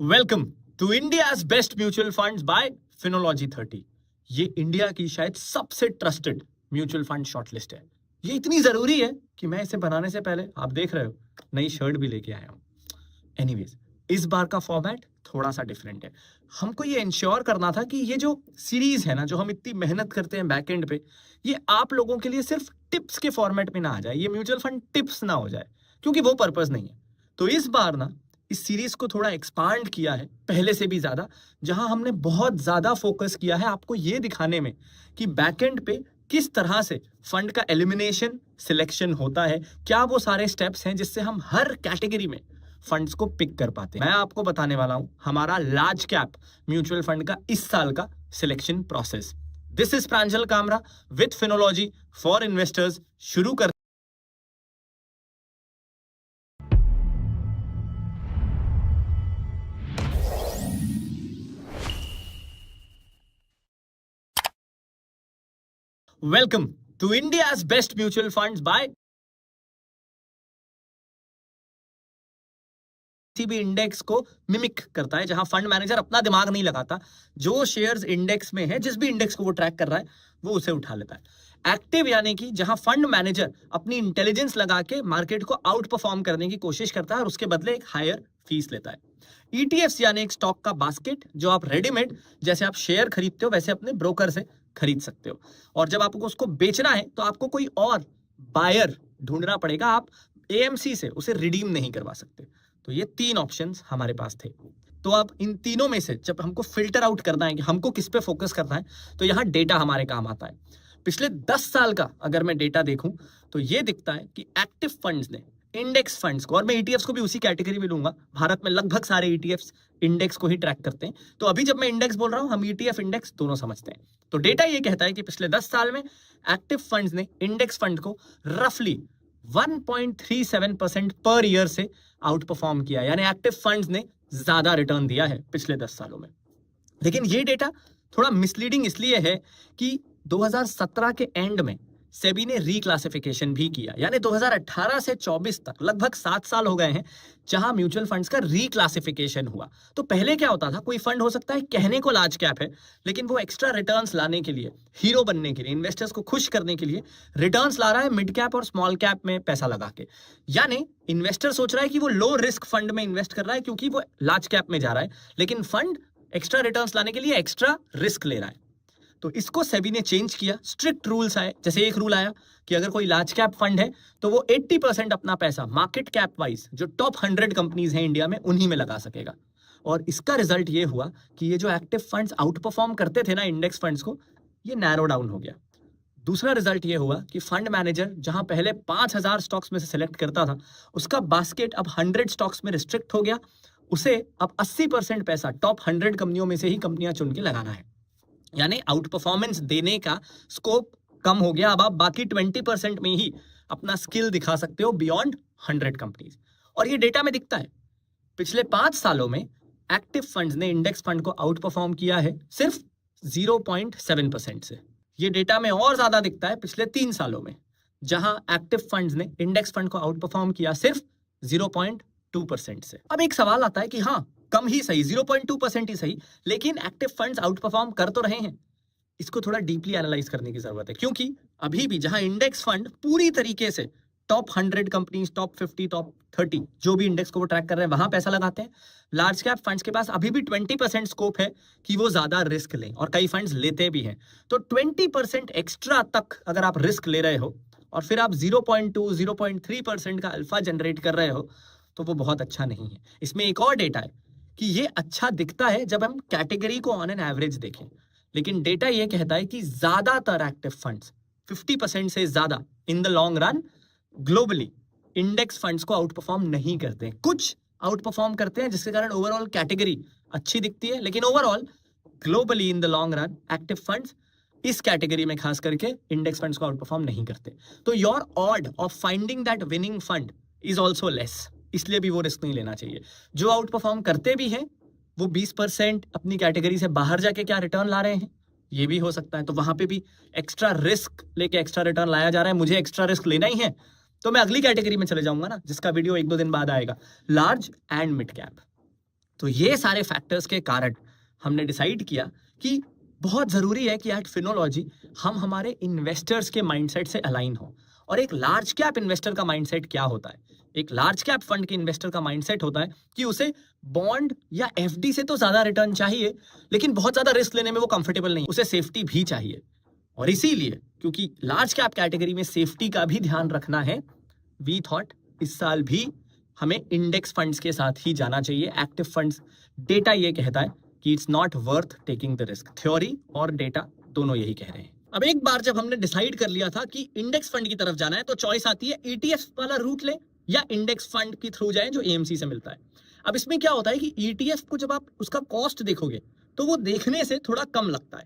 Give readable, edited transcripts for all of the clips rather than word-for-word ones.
Welcome to India's best mutual funds by Finology 30। ये India की शायद सबसे ट्रस्टेड म्यूचुअल फंड शॉर्टलिस्ट है। ये इतनी जरूरी है कि मैं इसे बनाने से पहले आप देख रहे हो नई शर्ट भी लेके आया हूं। एनीवेज, इस बार का फॉर्मेट थोड़ा सा डिफरेंट है। हमको ये इंश्योर करना था कि ये जो सीरीज है ना, जो हम इतनी मेहनत करते हैं बैक एंड पे, ये आप लोगों के लिए सिर्फ टिप्स के फॉर्मेट में ना आ जाए, ये म्यूचुअल फंड टिप्स ना हो जाए, क्योंकि वो पर्पस नहीं है। तो इस बार ना इस सीरीज को थोड़ा एक्सपांड किया है पहले से भी ज्यादा, जहां हमने बहुत ज्यादा फोकस किया है आपको ये दिखाने में कि बैकएंड पे किस तरह से फंड का एलिमिनेशन सिलेक्शन होता है, क्या वो सारे स्टेप्स हैं जिससे हम हर कैटेगरी में फंड्स को पिक कर पाते हैं। मैं आपको बताने वाला हूं हमारा लार्ज कैप म्यूचुअल फंड का इस साल का selection process. This is Pranjal Kamra with Finology for investors. शुरू कर welcome to India's best mutual funds by किसी भी इंडेक्स को मिमिक करता है, जहां फंड मैनेजर अपना दिमाग नहीं लगाता, जो शेयर्स इंडेक्स में है, जिस भी इंडेक्स को वो ट्रैक कर रहा है वो उसे उठा लेता है। एक्टिव यानी कि जहां फंड मैनेजर अपनी इंटेलिजेंस लगा के मार्केट को आउट परफॉर्म करने की कोशिश करता है और उसके बदले एक हायर फीस लेता है। ईटीएफ्स यानी एक स्टॉक का बास्केट जो आप रेडीमेड, जैसे आप शेयर खरीदते हो वैसे अपने ब्रोकर से खरीद सकते हो, और जब आपको उसको बेचना है तो आपको कोई और बायर ढूंढना पड़ेगा, आप एएमसी से उसे रिडीम नहीं करवा सकते। तो ये तीन ऑप्शंस हमारे पास थे। तो अब इन तीनों में से जब हमको फिल्टर आउट करना है कि हमको किस पे फोकस करना है, तो यहाँ डेटा हमारे काम आता है। पिछले 10 साल का अगर मैं डेटा देखूं तो ये दिखता है कि एक्टिव फंड्स ने इंडेक्स फंड्स को, और मैं ईटीएफ्स को भी उसी कैटेगरी में लूंगा, भारत में लगभग सारे ईटीएफ्स इंडेक्स को ही ट्रैक करते हैं, तो अभी जब मैं इंडेक्स बोल रहा हूं हम ईटीएफ इंडेक्स दोनों समझते हैं। तो डेटा ये कहता है कि पिछले 10 साल में एक्टिव फंड्स ने इंडेक्स फंड को रफली 1.37% पर ईयर से आउट परफॉर्म किया, यानी एक्टिव फंड्स ने ज्यादा रिटर्न दिया है पिछले 10 सालों में। लेकिन ये डेटा थोड़ा मिसलीडिंग इसलिए है कि 2017 के एंड में सेबी ने रीक्लासिफिकेशन भी किया, यानी 2018 से 24 तक लगभग 7 साल हो गए हैं जहां म्यूचुअल फंड्स का रीक्लासिफिकेशन हुआ। तो पहले क्या होता था, कोई फंड हो सकता है कहने को लार्ज कैप है, लेकिन वो एक्स्ट्रा रिटर्न्स लाने के लिए, हीरो बनने के लिए, इन्वेस्टर्स को खुश करने के लिए रिटर्न्स ला रहा है मिड कैप और स्मॉल कैप में पैसा लगा के। यानी इन्वेस्टर सोच रहा है कि वो लो रिस्क फंड में इन्वेस्ट कर रहा है क्योंकि वो लार्ज कैप में जा रहा है, लेकिन फंड एक्स्ट्रा रिटर्न्स लाने के लिए एक्स्ट्रा रिस्क ले रहा है। तो इसको सेबी ने चेंज किया, स्ट्रिक्ट रूल्स आए। जैसे एक रूल आया कि अगर कोई लार्ज कैप फंड है तो वो 80% अपना पैसा मार्केट कैप वाइज जो टॉप 100 कंपनीज हैं इंडिया में उन्हीं में लगा सकेगा। और इसका रिजल्ट ये हुआ कि ये जो एक्टिव फंड्स आउट परफॉर्म करते थे ना इंडेक्स फंड्स को, ये नैरो डाउन हो गया। दूसरा रिजल्ट ये हुआ कि फंड मैनेजर जहां पहले 5000 स्टॉक्स में से सिलेक्ट करता था, उसका बास्केट अब 100 स्टॉक्स में रिस्ट्रिक्ट हो गया। उसे अब 80% पैसा टॉप 100 कंपनियों में से ही कंपनियां चुन के लगाना है, यानी आउट परफॉर्मेंस देने का स्कोप कम हो गया। अब आप बाकी 20% में ही अपना स्किल दिखा सकते हो बियॉन्ड 100 कंपनीज। और ये डेटा में दिखता है, पिछले 5 सालों में एक्टिव फंड्स ने इंडेक्स फंड को आउट परफॉर्म किया है सिर्फ 0.7% से। ये डेटा में और ज्यादा दिखता है पिछले 3 सालों में, जहां एक्टिव फंड्स ने इंडेक्स फंड को आउट परफॉर्म किया सिर्फ 0.2% से। अब एक सवाल आता है कि हाँ, कम ही सही, 0.2% ही सही, लेकिन एक्टिव फंड्स आउट परफॉर्म कर तो रहे हैं। इसको थोड़ा डीपली एनालाइज करने की जरूरत है, क्योंकि अभी भी जहां इंडेक्स फंड पूरी तरीके से टॉप 100 कंपनीज, टॉप 50, टॉप 30 जो भी इंडेक्स को वो ट्रैक कर रहे हैं वहां पैसा लगाते हैं, लार्ज कैप फंड्स के पास अभी भी 20% स्कोप है कि वो ज्यादा रिस्क लें, और कई फंड्स लेते भी हैं। तो 20% एक्स्ट्रा तक अगर आप रिस्क ले रहे हो और फिर आप 0.2, 0.3% का अल्फा जनरेट कर रहे हो, तो वो बहुत अच्छा नहीं है। इसमें एक और डेटा है कि ये अच्छा दिखता है जब हम कैटेगरी को ऑन एन एवरेज देखें, लेकिन डेटा ये कहता है कि ज्यादातर एक्टिव फंड्स 50% से ज्यादा in the long run globally index funds को आउट परफॉर्म नहीं करते हैं। कुछ आउट परफॉर्म करते हैं जिसके कारण ओवरऑल कैटेगरी अच्छी दिखती है, लेकिन overall globally in the long run active funds इस कैटेगरी में खास करके इंडेक्स फंड्स को आउट परफॉर्म नहीं करते। तो your odd of finding that winning fund is also less, इसलिए भी वो रिस्क नहीं लेना चाहिए। जो आउट परफॉर्म करते भी हैं वो 20% अपनी कैटेगरी से बाहर जाके क्या रिटर्न ला रहे हैं, ये भी हो सकता है। तो वहां पे भी एक्स्ट्रा रिस्क लेके एक्स्ट्रा रिटर्न लाया जा रहा है। मुझे एक्स्ट्रा रिस्क लेना ही है तो मैं अगली कैटेगरी में चले जाऊंगा ना, जिसका वीडियो 1-2 दिन बाद आएगा, लार्ज एंड मिड कैप। तो ये सारे फैक्टर्स के कारण हमने डिसाइड किया कि बहुत जरूरी है कि एट फिनोलॉजी हम हमारे इन्वेस्टर्स के माइंडसेट से अलाइन हो। और एक लार्ज कैप इन्वेस्टर का माइंडसेट क्या होता है? एक लार्ज कैप फंड के इन्वेस्टर का माइंडसेट होता है कि उसे बॉन्ड या एफडी से तो ज्यादा रिटर्न चाहिए, लेकिन बहुत ज्यादा रिस्क लेने में वो कंफर्टेबल नहीं, उसे सेफ्टी भी चाहिए। और इसीलिए क्योंकि लार्ज कैप कैटेगरी में सेफ्टी का भी ध्यान रखना है, वी थॉट इस साल भी हमें इंडेक्स फंड्स के साथ ही जाना चाहिए। एक्टिव फंड्स, डेटा ये कहता है कि it's not worth taking the risk. Theory और डेटा दोनों यही कह रहे हैं। अब एक बार जब हमने डिसाइड कर लिया था कि इंडेक्स फंड की तरफ जाना है, तो चॉइस आती है ईटीएफ वाला रूट ले या इंडेक्स फंड के थ्रू जाए जो एएमसी से मिलता है। अब इसमें क्या होता है कि ईटीएफ को जब आप उसका कॉस्ट देखोगे तो वो देखने से थोड़ा कम लगता है,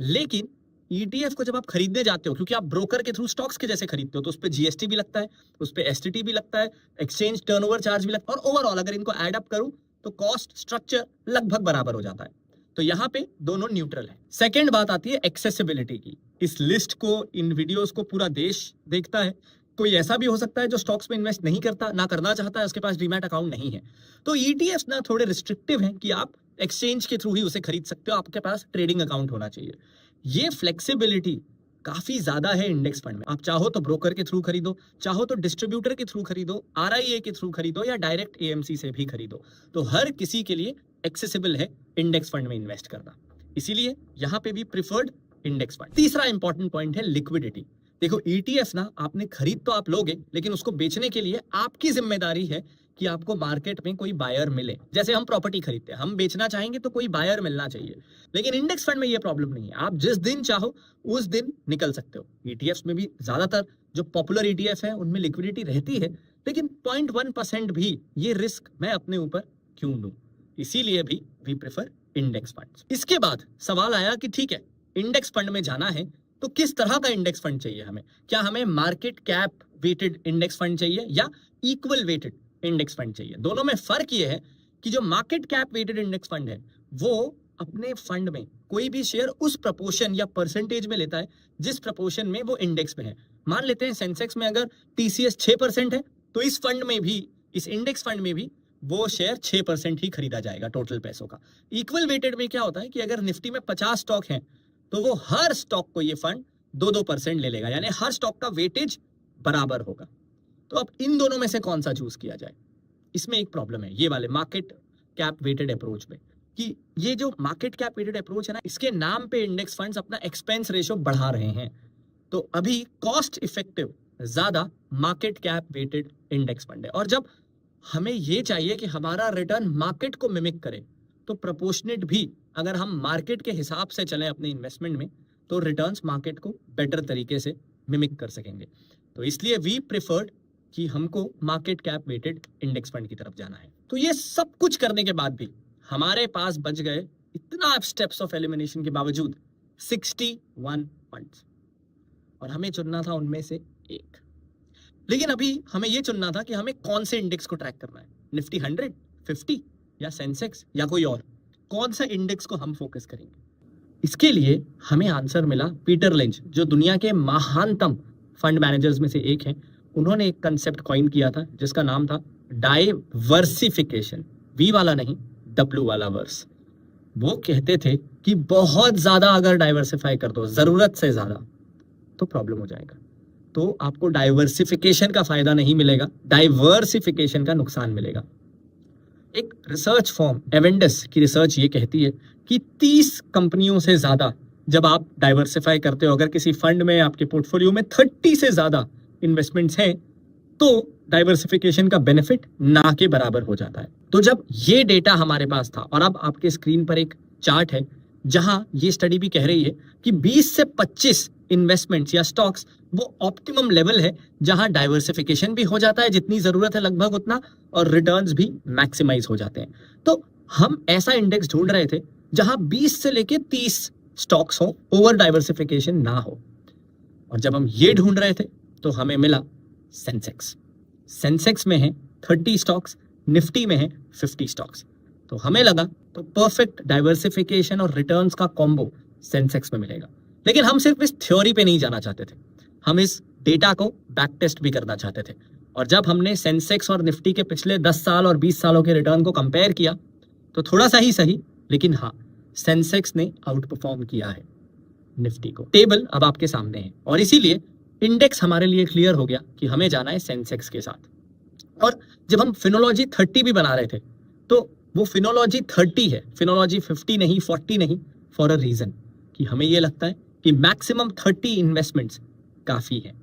लेकिन ईटीएफ को जब आप खरीदने जाते हो, क्योंकि आप ब्रोकर के थ्रू स्टॉक्स के जैसे खरीदते हो, तो उस पर जीएसटी भी लगता है, उस पर एसटीटी भी लगता है, एक्सचेंज टर्नओवर चार्ज भी लगता है, और ओवरऑल अगर इनको एड अप करूं तो कॉस्ट स्ट्रक्चर लगभग बराबर हो जाता है। तो यहाँ पे दोनों न्यूट्रल है। सेकेंड बात आती है एक्सेसिबिलिटी की। इस लिस्ट को, इन वीडियोस को पूरा देश देखता है। कोई ऐसा भी हो सकता है जो स्टॉक्स में इन्वेस्ट नहीं करता, ना करना चाहता है, उसके पास डीमैट अकाउंट नहीं है। तो ईटीएफ ना थोड़े रिस्ट्रिक्टिव हैं कि आप एक्सचेंज के थ्रू ही उसे खरीद सकते हो, आपके पास ट्रेडिंग अकाउंट होना चाहिए। ये फ्लेक्सिबिलिटी काफी ज्यादा है इंडेक्स फंड में। आप चाहो तो ब्रोकर के थ्रू खरीदो, चाहो तो डिस्ट्रीब्यूटर के थ्रू खरीदो, आरआईए के थ्रू खरीदो, या डायरेक्ट एएमसी से भी खरीदो। तो हर किसी के लिए एक्सेसिबल है इंडेक्स फंड में इन्वेस्ट करना, इसीलिए यहां पे भी प्रिफर्ड इंडेक्स फंड। तीसरा इंपॉर्टेंट पॉइंट है लिक्विडिटी। देखो ईटीएफ ना आपने खरीद तो आप लोगे, लेकिन उसको बेचने के लिए आपकी जिम्मेदारी है कि आपको मार्केट में कोई बायर मिले। जैसे हम प्रॉपर्टी खरीदते हैं, हम बेचना चाहेंगे तो कोई बायर मिलना चाहिए, लेकिन इंडेक्स फंड में ये प्रॉब्लम नहीं है। आप जिस दिन चाहो उस दिन निकल सकते हो। ईटीएफ में भी ज्यादातर जो पॉपुलर ईटीएफ है उनमें लिक्विडिटी रहती है, लेकिन 0.1% भी ये रिस्क मैं अपने ऊपर क्यों लूं? इसीलिए भी वी प्रेफर इंडेक्स फंड। इसके बाद सवाल आया कि ठीक है, इंडेक्स फंड में जाना है तो किस तरह का इंडेक्स फंड चाहिए हमें? क्या हमें market cap weighted index fund चाहिए या इक्वल वेटेड इंडेक्स फंड चाहिए? दोनों में फर्क ये है कि जो market cap weighted index fund है वो अपने फंड में कोई भी शेयर उस प्रपोर्शन या परसेंटेज में लेता है जिस प्रपोर्शन में वो इंडेक्स में है। मान लेते हैं सेंसेक्स में अगर टीसीएस 6% है, तो इस फंड में भी, इस इंडेक्स फंड में भी वो शेयर 6% ही खरीदा जाएगा टोटल पैसों का। इक्वल वेटेड में क्या होता है कि अगर निफ्टी में 50 स्टॉक हैं तो वो हर स्टॉक को ये फंड 2-2% ले लेगा, यानी हर स्टॉक का वेटेज बराबर होगा। तो अब इन दोनों में से कौन सा चूज किया जाए? इसमें एक प्रॉब्लम है ये वाले मार्केट कैप वेटेड अप्रोच में, कि ये जो मार्केट कैप वेटेड अप्रोच है ना, इसके नाम पे इंडेक्स फंड्स अपना एक्सपेंस रेशियो बढ़ा रहे हैं। तो अभी कॉस्ट इफेक्टिव ज्यादा market cap weighted index fund है, और जब हमें ये चाहिए कि हमारा रिटर्न मार्केट को मिमिक करे, तो प्रोपोर्शनेट भी अगर हम मार्केट के हिसाब से चलें अपने इन्वेस्टमेंट में, तो रिटर्न्स मार्केट को बेटर तरीके से मिमिक कर सकेंगे। तो इसलिए वी प्रेफर्ड कि हमको market cap weighted index fund की तरफ जाना है। तो ये सब कुछ करने के बाद भी हमारे पास बच गए, इतना स्टेप्स ऑफ एलिमिनेशन के बावजूद, 61 फंड्स, और हमें चुनना था उनमें से एक। लेकिन अभी हमें यह चुनना था कि हमें कौन से इंडेक्स को ट्रैक करना है, निफ्टी 100, 50 या सेंसेक्स या कोई और, कौन सा इंडेक्स को हम फोकस करेंगे? इसके लिए हमें आंसर मिला पीटर लिंच, जो दुनिया के महानतम फंड मैनेजर्स में से एक हैं। उन्होंने एक कंसेप्ट कॉइन किया था जिसका नाम था डाइवर्सिफिकेशन। वी वाला नहीं, डब्ल्यू वाला वर्स। वो कहते थे कि बहुत ज्यादा अगर डाइवर्सिफाई कर दो, जरूरत से ज्यादा, तो प्रॉब्लम हो जाएगा। तो आपको डाइवर्सिफिकेशन का फायदा नहीं मिलेगा, डाइवर्सिफिकेशन का नुकसान मिलेगा। एक रिसर्च फॉर्म एवेंडस की रिसर्च ये कहती है कि 30 कंपनियों से ज्यादा जब आप डाइवर्सिफाई करते हो, अगर किसी फंड में आपके पोर्टफोलियो में 30 से ज्यादा इन्वेस्टमेंट्स हैं, तो डाइवर्सिफिकेशन का बेनिफिट ना के बराबर हो जाता है। तो जब ये डेटा हमारे पास था, और अब आपके स्क्रीन पर एक चार्ट है जहां ये स्टडी भी कह रही है कि 20 से 25 इन्वेस्टमेंट्स या स्टॉक्स वो ऑप्टिमम लेवल है जहां डाइवर्सिफिकेशन भी हो जाता है जितनी जरूरत है लगभग उतना, और रिटर्न्स भी मैक्सिमाइज हो जाते हैं। तो हम ऐसा इंडेक्स ढूंढ रहे थे जहां 20 से लेके 30 स्टॉक्स हो, ओवर डाइवर्सिफिकेशन ना हो। और जब हम ये ढूंढ रहे थे तो हमें मिला सेंसेक्स। सेंसेक्स में है 30 स्टॉक्स, निफ्टी में है 50 स्टॉक्स। तो हमें लगा तो परफेक्ट डाइवर्सिफिकेशन और रिटर्न्स का कॉम्बो सेंसेक्स में मिलेगा। लेकिन हम सिर्फ इस थ्योरी पे नहीं जाना चाहते थे, हम इस डेटा को बैक टेस्ट भी करना चाहते थे। और जब हमने सेंसेक्स और निफ्टी के पिछले 10 साल और 20 सालों के रिटर्न को कंपेयर किया, तो थोड़ा सा ही सही, लेकिन हाँ, सेंसेक्स ने आउट परफॉर्म किया है निफ्टी को। टेबल अब आपके सामने है और इसीलिए इंडेक्स हमारे लिए क्लियर हो गया कि हमें जाना है सेंसेक्स के साथ। और जब हम फिनोलॉजी 30 भी बना रहे थे तो वो फिनोलॉजी 30 है, फिनोलॉजी 50 नहीं, 40 नहीं, फॉर अ रीजन कि हमें ये लगता है कि मैक्सिमम 30 इन्वेस्टमेंट्स काफी है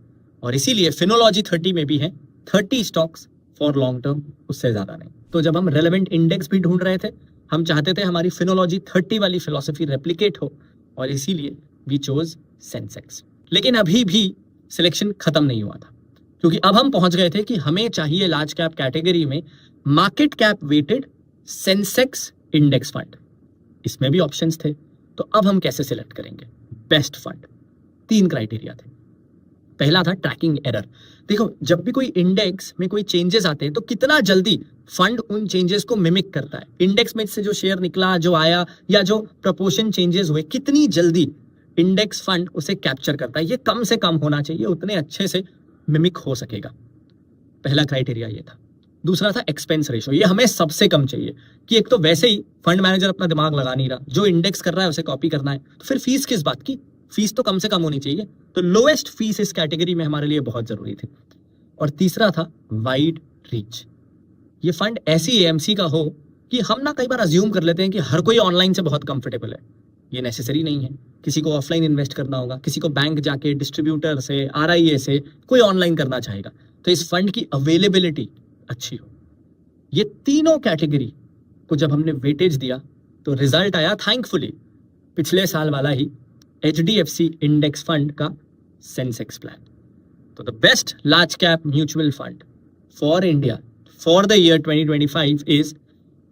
और इसीलिए फिनोलॉजी 30 में भी है 30 स्टॉक्स फॉर लॉन्ग टर्म, उससे ज्यादा नहीं। तो जब हम रेलेवेंट इंडेक्स भी ढूंढ रहे थे, हम चाहते थे हमारी फिनोलॉजी 30 वाली फिलॉसफी रेप्लिकेट हो और इसीलिए वी चोज सेंसेक्स। लेकिन अभी भी सिलेक्शन खत्म नहीं हुआ था, क्योंकि अब हम पहुंच गए थे कि हमें चाहिए लार्ज कैप कैटेगरी में market cap weighted Sensex index fund. इसमें भी ऑप्शंस थे, तो अब हम कैसे सिलेक्ट करेंगे बेस्ट फंड? 3 क्राइटेरिया थे। पहला था ट्रैकिंग एरर। देखो, जब भी कोई इंडेक्स में कोई चेंजेस आते हैं तो कितना जल्दी फंड उन चेंजेस को मिमिक करता है। इंडेक्स में से जो शेयर निकला, जो आया, या जो प्रपोर्शन चेंजेस हुए, कितनी जल्दी इंडेक्स फंड उसे कैप्चर करता है। ये कम से कम होना चाहिए, उतने अच्छे से मिमिक हो सकेगा। पहला क्राइटेरिया ये था। दूसरा था एक्सपेंस रेशो। ये हमें सबसे कम चाहिए कि एक तो वैसे ही फंड मैनेजर अपना दिमाग लगा नहीं रहा, जो इंडेक्स कर रहा है उसे कॉपी करना है, तो फिर फीस किस बात की? फीस तो कम से कम होनी चाहिए। तो लोएस्ट फीस इस कैटेगरी में हमारे लिए बहुत जरूरी थी। और तीसरा था वाइड रीच। ये फंड ऐसी एएमसी का हो कि हम ना कई बार अज्यूम कर लेते हैं कि हर कोई ऑनलाइन से बहुत कंफर्टेबल है। ये नेसेसरी नहीं है। किसी को ऑफलाइन इन्वेस्ट करना होगा, किसी को बैंक जाके डिस्ट्रीब्यूटर से, आरआईए से, कोई ऑनलाइन करना चाहेगा। तो इस फंड की अवेलेबिलिटी अच्छी हो। ये तीनों कैटेगरी को जब हमने वेटेज दिया तो रिजल्ट आया थैंकफुली पिछले साल वाला ही HDFC इंडेक्स फंड का सेंसेक्स प्लान। तो the best large cap mutual fund for India for the year 2025 is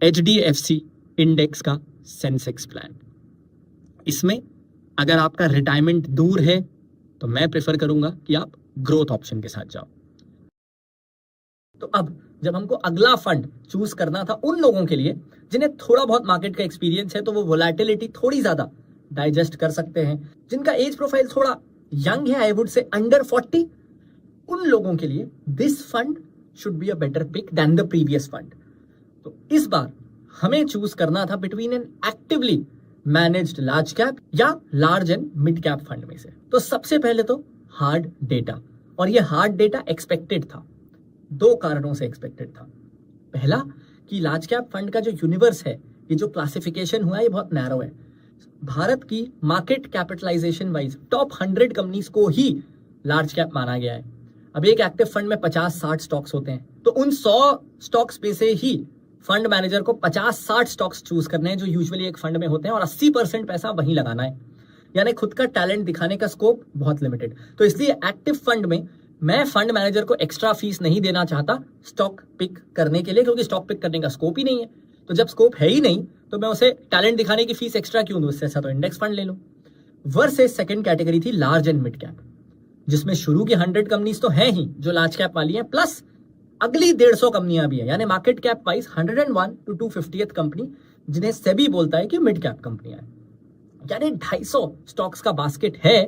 HDFC index का सेंसेक्स प्लान। इसमें अगर आपका रिटायरमेंट दूर है तो मैं प्रेफर करूंगा कि आप ग्रोथ ऑप्शन के साथ जाओ। तो अब जब हमको अगला फंड चूज करना था उन लोगों के लिए जिन्हें थोड़ा बहुत मार्केट का एक्सपीरियंस है, तो वो वोलेटिलिटी थोड़ी ज्यादा डाइजेस्ट कर सकते हैं, जिनका एज प्रोफाइल थोड़ा यंग है, आई वुड से अंडर 40, उन लोगों के लिए this fund should be a better pick than the previous fund. तो इस बार हमें चूज करना था between an actively managed large cap या large and mid cap fund में से। तो सबसे पहले तो हार्ड डेटा, और ये हार्ड डेटा एक्सपेक्टेड था। 2 कारणों से एक्सपेक्टेड था। पहला कि लार्ज कैप फंड का जो यूनिवर्स है, ये जो क्लासिफिकेशन हुआ है, ये बहुत नैरो है। भारत की market capitalisation wise top 100 companies को ही लार्ज कैप माना गया है। अब एक एक्टिव फंड में 50-60 स्टॉक्स होते हैं, तो उन 100 स्टॉक्स में से ही फंड मैनेजर को 50-60 स्टॉक्स चूज करने हैं जो यूजुअली एक फंड में होते हैं, और 80% पैसा वहीं लगाना है। यानी खुद का टैलेंट दिखाने का स्कोप बहुत लिमिटेड। तो इसलिए एक्टिव फंड में मैं फंड मैनेजर को एक्स्ट्रा फीस नहीं देना चाहता स्टॉक पिक करने के लिए, क्योंकि स्टॉक पिक करने का स्कोप ही नहीं है। तो जब स्कोप है ही नहीं तो मैं उसे टैलेंट दिखाने की फीस एक्स्ट्रा क्यों दूं? इससे अच्छा तो इंडेक्स फंड ले लो। वर्सेस सेकंड कैटेगरी थी लार्ज एंड मिड कैप, जिसमें शुरू की 100 कंपनीज तो है ही जो लार्ज कैप वाली हैं, प्लस अगली 150 कंपनियां भी है, यानी market cap wise 101 to 250th company, जिन्हें सेबी बोलता है कि मिड कैप कंपनियां हैं। यानी 250 स्टॉक्स का बास्केट है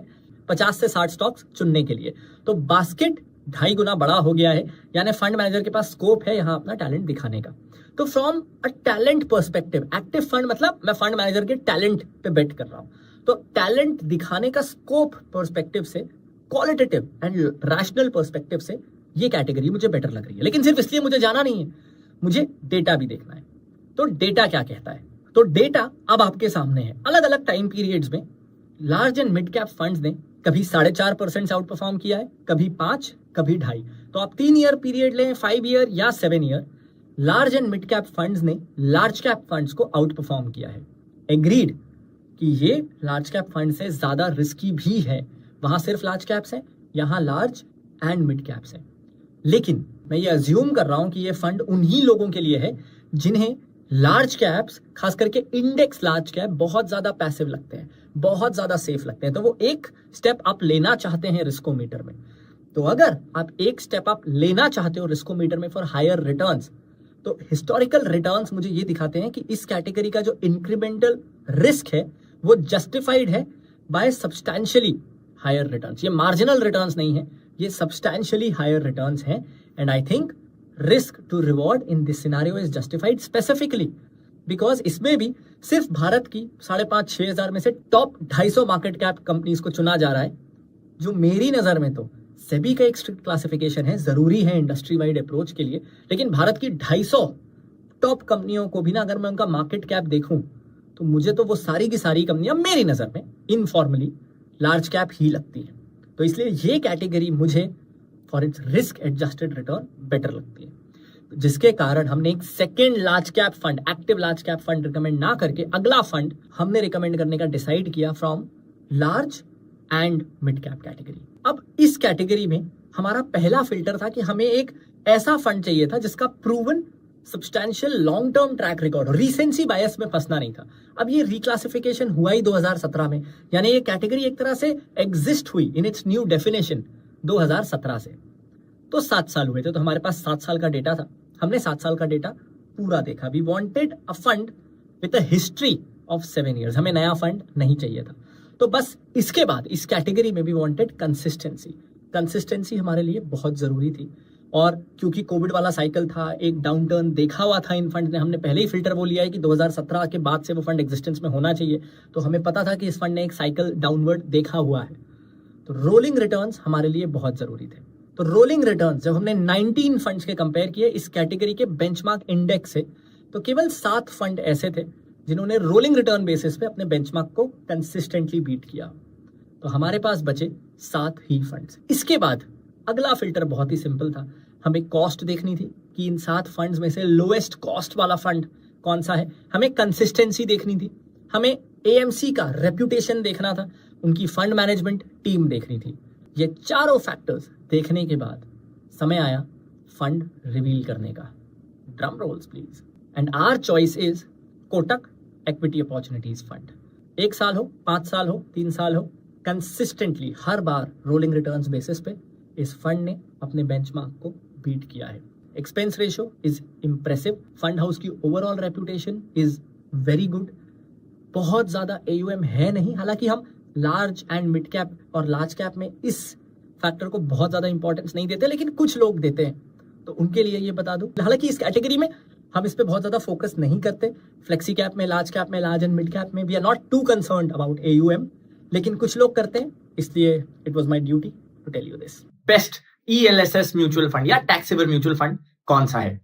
50 से 60 स्टॉक्स चुनने के लिए। तो बास्केट 2.5 गुना बड़ा हो गया है, यानी फंड मैनेजर के पास स्कोप है यहां अपना टैलेंट दिखाने का। तो from a talent perspective, active fund मतलब मैं फंड मैनेजर के टैलेंट पे बेट कर रहा हूं। तो टैलेंट दिखाने का स्कोप पर्सपेक्टिव से, क्वालिटेटिव एंड रैशनल पर्सपेक्टिव से ये कैटेगरी मुझे बेटर लग रही है। लेकिन सिर्फ इसलिए मुझे जाना नहीं है, मुझे डेटा भी देखना है। तो डेटा क्या कहता है? तो डेटा अब आपके सामने है। अलग अलग टाइम पीरियड्स में large and mid cap funds ने कभी 4.5% से आउट परफॉर्म किया है, कभी 5, कभी 2.5। तो आप 3 ईयर पीरियड लें, 5 ईयर या 7 year, large and mid cap funds ने लार्ज कैप फंड्स को आउट परफॉर्म किया है। एग्रीड कि ये लार्ज कैप फंड से ज्यादा रिस्की भी है। वहां सिर्फ लार्ज कैप्स हैं, यहां लार्ज एंड मिड कैप्स हैं। लेकिन मैं ये अज्यूम कर रहा हूं कि ये फंड उन्हीं लोगों के लिए है जिन्हें लार्ज कैप्स, खास करके इंडेक्स लार्ज कैप, बहुत ज्यादा पैसिव लगते हैं, बहुत ज्यादा सेफ लगते हैं। तो वो एक स्टेप आप लेना चाहते हैं रिस्कोमीटर में। तो अगर आप एक स्टेप आप लेना चाहते हो रिस्कोमीटर में फॉर हायर रिटर्न्स, तो हिस्टोरिकल रिटर्न्स मुझे ये दिखाते हैं कि इस कैटेगरी का जो इंक्रीमेंटल रिस्क है वो जस्टिफाइड है बाय सब्सटैंशियली हायर रिटर्न्स। ये मार्जिनल रिटर्न्स नहीं है, ये सब्सटैंशियली हायर रिटर्न्स हैं। And I think risk to reward in this scenario is justified, specifically because इसमें भी सिर्फ भारत की 5,500-6 हजार में से टॉप 250 मार्केट कैप कंपनीज को चुना जा रहा है, जो मेरी नजर में तो सेबी का एक स्ट्रिक्ट क्लासिफिकेशन है, जरूरी है इंडस्ट्री वाइड अप्रोच के लिए, लेकिन भारत की 250 टॉप कंपनियों को भी ना अगर मैं उनका मार्केट कैप देखूं तो मुझे तो वो सारी की सारी कंपनियां मेरी नजर में इनफॉर्मली लार्ज कैप ही लगती है। तो इसलिए ये कैटेगरी मुझे for its risk adjusted return better लगती है, जिसके कारण हमने एक second large cap fund, active large cap fund recommend ना करके अगला फंड हमने रिकमेंड करने का डिसाइड किया from large and mid cap category. अब इस कैटेगरी में हमारा पहला फिल्टर था कि हमें एक ऐसा फंड चाहिए था जिसका proven substantial long term track record, recency bias में फंसना नहीं था। अब ये रिक्लासिफिकेशन हुआ ही 2017 में, यानी ये कैटेगरी एक तरह से एग्जिस्ट हुई इन इट्स न्यू डेफिनेशन 2017 से। तो 7 साल हुए थे, तो हमारे पास 7 साल का डेटा था, हमने 7 साल का डेटा पूरा देखा। We wanted a fund with a history of 7 years, हमें नया फंड नहीं चाहिए था। तो बस इसके बाद इस कैटेगरी में भी वांटेड कंसिस्टेंसी हमारे लिए बहुत जरूरी थी। और क्योंकि कोविड वाला साइकिल था, एक डाउनटर्न देखा हुआ था इन फंड ने, हमने पहले ही फिल्टर वो लिया है कि 2017 के बाद से वो फंड एग्जिस्टेंस में होना चाहिए, तो हमें पता था कि इस फंड ने एक साइकिल डाउनवर्ड देखा हुआ है। तो रोलिंग रिटर्न्स हमारे लिए बहुत जरूरी थे। तो रोलिंग रिटर्न्स जब हमने 19 फंड्स के कंपेयर किए इस कैटेगरी के बेंचमार्क इंडेक्स से, तो केवल 7 फंड ऐसे थे जिन्होंने रोलिंग रिटर्न बेसिस पे अपने बेंचमार्क को कंसिस्टेंटली बीट किया। तो हमारे पास बचे 7 ही फंड्स। इसके बाद अगला फिल्टर बहुत ही सिंपल था, हमें कॉस्ट देखनी थी कि इन 7 फंड्स में से लोएस्ट कॉस्ट वाला फंड कौन सा है, हमें कंसिस्टेंसी देखनी थी, हमें एएमसी का रेप्यूटेशन देखना था, उनकी फंड मैनेजमेंट टीम देखनी थी। ये चारों फैक्टर्स देखने के बाद समय आया फंड रिवील करने का। Drum rolls please. And our choice is Kotak equity opportunities fund. 1 साल हो, 5 साल हो, 3 साल हो, कंसिस्टेंटली हर बार रोलिंग रिटर्न्स बेसिस पे इस फंड ने अपने बेंचमार्क को बीट किया है। Expense ratio is impressive, fund house की overall reputation is very good. बहुत ज्यादा AUM है नहीं, हालांकि हम लार्ज एंड मिड कैप और लार्ज कैप में इस फैक्टर को बहुत ज्यादा इंपॉर्टेंस नहीं देते, लेकिन कुछ लोग देते हैं, तो उनके लिए ये बता दूं। हालांकि इस कैटेगरी में हम इस पे बहुत ज्यादा फोकस नहीं करते, फ्लेक्सी कैप में, लार्ज एंड मिड कैप में we are not too concerned about AUM, लेकिन कुछ लोग करते हैं, इसलिए it was my duty to tell you this. Best ELSS mutual fund या टैक्स सेवर म्यूचुअल फंड कौन सा है?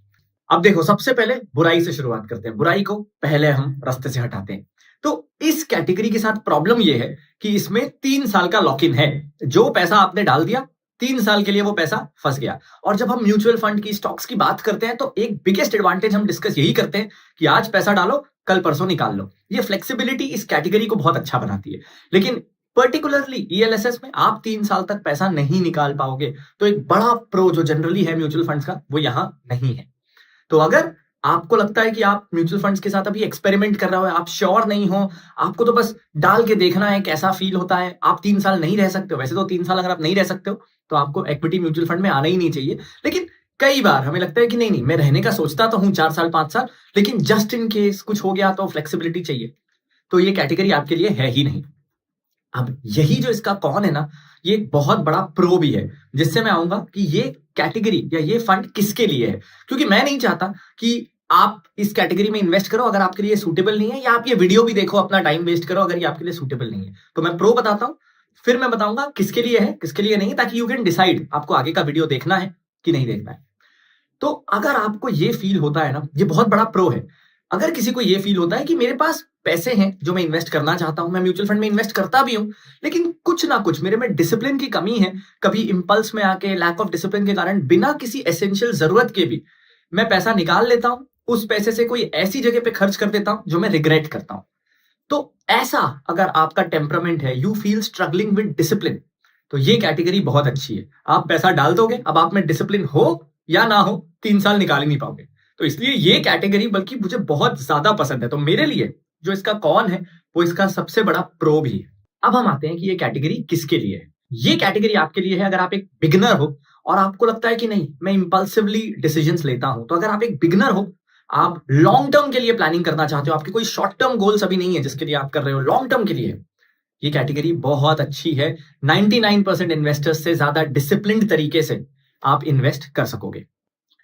अब देखो, सबसे पहले बुराई से शुरुआत करते हैं, बुराई को पहले हम रास्ते से हटाते हैं। तो इस कैटेगरी के साथ प्रॉब्लम यह है कि इसमें 3 साल का लॉक इन है, जो पैसा आपने डाल दिया 3 साल के लिए वो पैसा फंस गया। और जब हम म्यूचुअल फंड की, स्टॉक्स की बात करते हैं तो एक बिगेस्ट एडवांटेज हम डिस्कस यही करते हैं कि आज पैसा डालो, कल परसों निकाल लो। ये फ्लेक्सिबिलिटी इस कैटेगरी को बहुत अच्छा बनाती है, लेकिन पर्टिकुलरली ELSS में आप 3 साल तक पैसा नहीं निकाल पाओगे। तो एक बड़ा प्रो जो जनरली है म्यूचुअल फंड्स का, वो यहां नहीं है। तो अगर आपको लगता है कि आप म्यूचुअल फंड्स के साथ अभी एक्सपेरिमेंट कर रहे हो, आप श्योर नहीं हो, आपको तो बस डाल के देखना है कैसा फील होता है, आप 3 साल नहीं रह सकते हो, वैसे तो 3 साल अगर आप नहीं रह सकते हो तो आपको इक्विटी म्यूचुअल फंड में आना ही नहीं चाहिए। लेकिन कई बार हमें लगता है कि नहीं मैं रहने का सोचता तो हूं 4 साल 5 साल, लेकिन जस्ट इन केस कुछ हो गया तो फ्लेक्सिबिलिटी चाहिए, तो ये कैटेगरी आपके लिए है ही नहीं। अब यही जो इसका कौन है ना, ये एक बहुत बड़ा प्रो भी है, जिससे मैं आऊंगा कि ये कैटेगरी या ये फंड किसके लिए है। क्योंकि मैं नहीं चाहता कि आप इस कैटेगरी में इन्वेस्ट करो अगर आपके लिए सूटेबल नहीं है, या आप ये वीडियो भी देखो अपना टाइम वेस्ट करो अगर ये आपके लिए सूटेबल नहीं है। तो मैं प्रो बताता हूं, फिर मैं बताऊंगा किसके लिए है किसके लिए नहीं, ताकि यू कैन डिसाइड आपको आगे का वीडियो देखना है कि नहीं देखना है। तो अगर आपको ये फील होता है ना, ये बहुत बड़ा प्रो है। अगर किसी को ये फील होता है कि मेरे पास पैसे हैं जो मैं इन्वेस्ट करना चाहता हूं, मैं म्यूचुअल फंड में इन्वेस्ट करता भी हूं, लेकिन कुछ ना कुछ मेरे में डिसिप्लिन की कमी है, कभी इंपल्स में आके लैक ऑफ डिसिप्लिन के कारण बिना किसी एसेंशियल जरूरत के भी मैं पैसा निकाल लेता हूं, उस पैसे से कोई ऐसी जगह पे खर्च कर देता हूं जो मैं रिग्रेट करता हूं। तो ऐसा अगर आपका टेम्परामेंट है, you feel struggling with discipline, तो ये कैटेगरी बहुत अच्छी है। आप पैसा डाल दोगे, अब आप में डिसिप्लिन हो या ना हो, 3 साल निकाल ही नहीं पाओगे। तो इसलिए ये कैटेगरी बल्कि मुझे बहुत ज्यादा पसंद है। तो मेरे लिए जो इसका कौन है वो इसका सबसे बड़ा प्रो भी है। अब हम आते हैं कि ये कैटेगरी किसके लिए है। ये कैटेगरी आपके लिए है अगर आप एक बिगिनर हो और आपको लगता है कि नहीं मैं इंपल्सिवली डिसीजंस लेता हूं। तो अगर आप एक बिगिनर हो, आप लॉन्ग टर्म के लिए प्लानिंग करना चाहते हो, आपके कोई शॉर्ट टर्म गोल्स अभी नहीं है जिसके लिए आप कर रहे हो, लॉन्ग टर्म के लिए ये कैटेगरी बहुत अच्छी है। 99% इन्वेस्टर्स से ज्यादा डिसिप्लिन्ड तरीके से आप इन्वेस्ट कर सकोगे।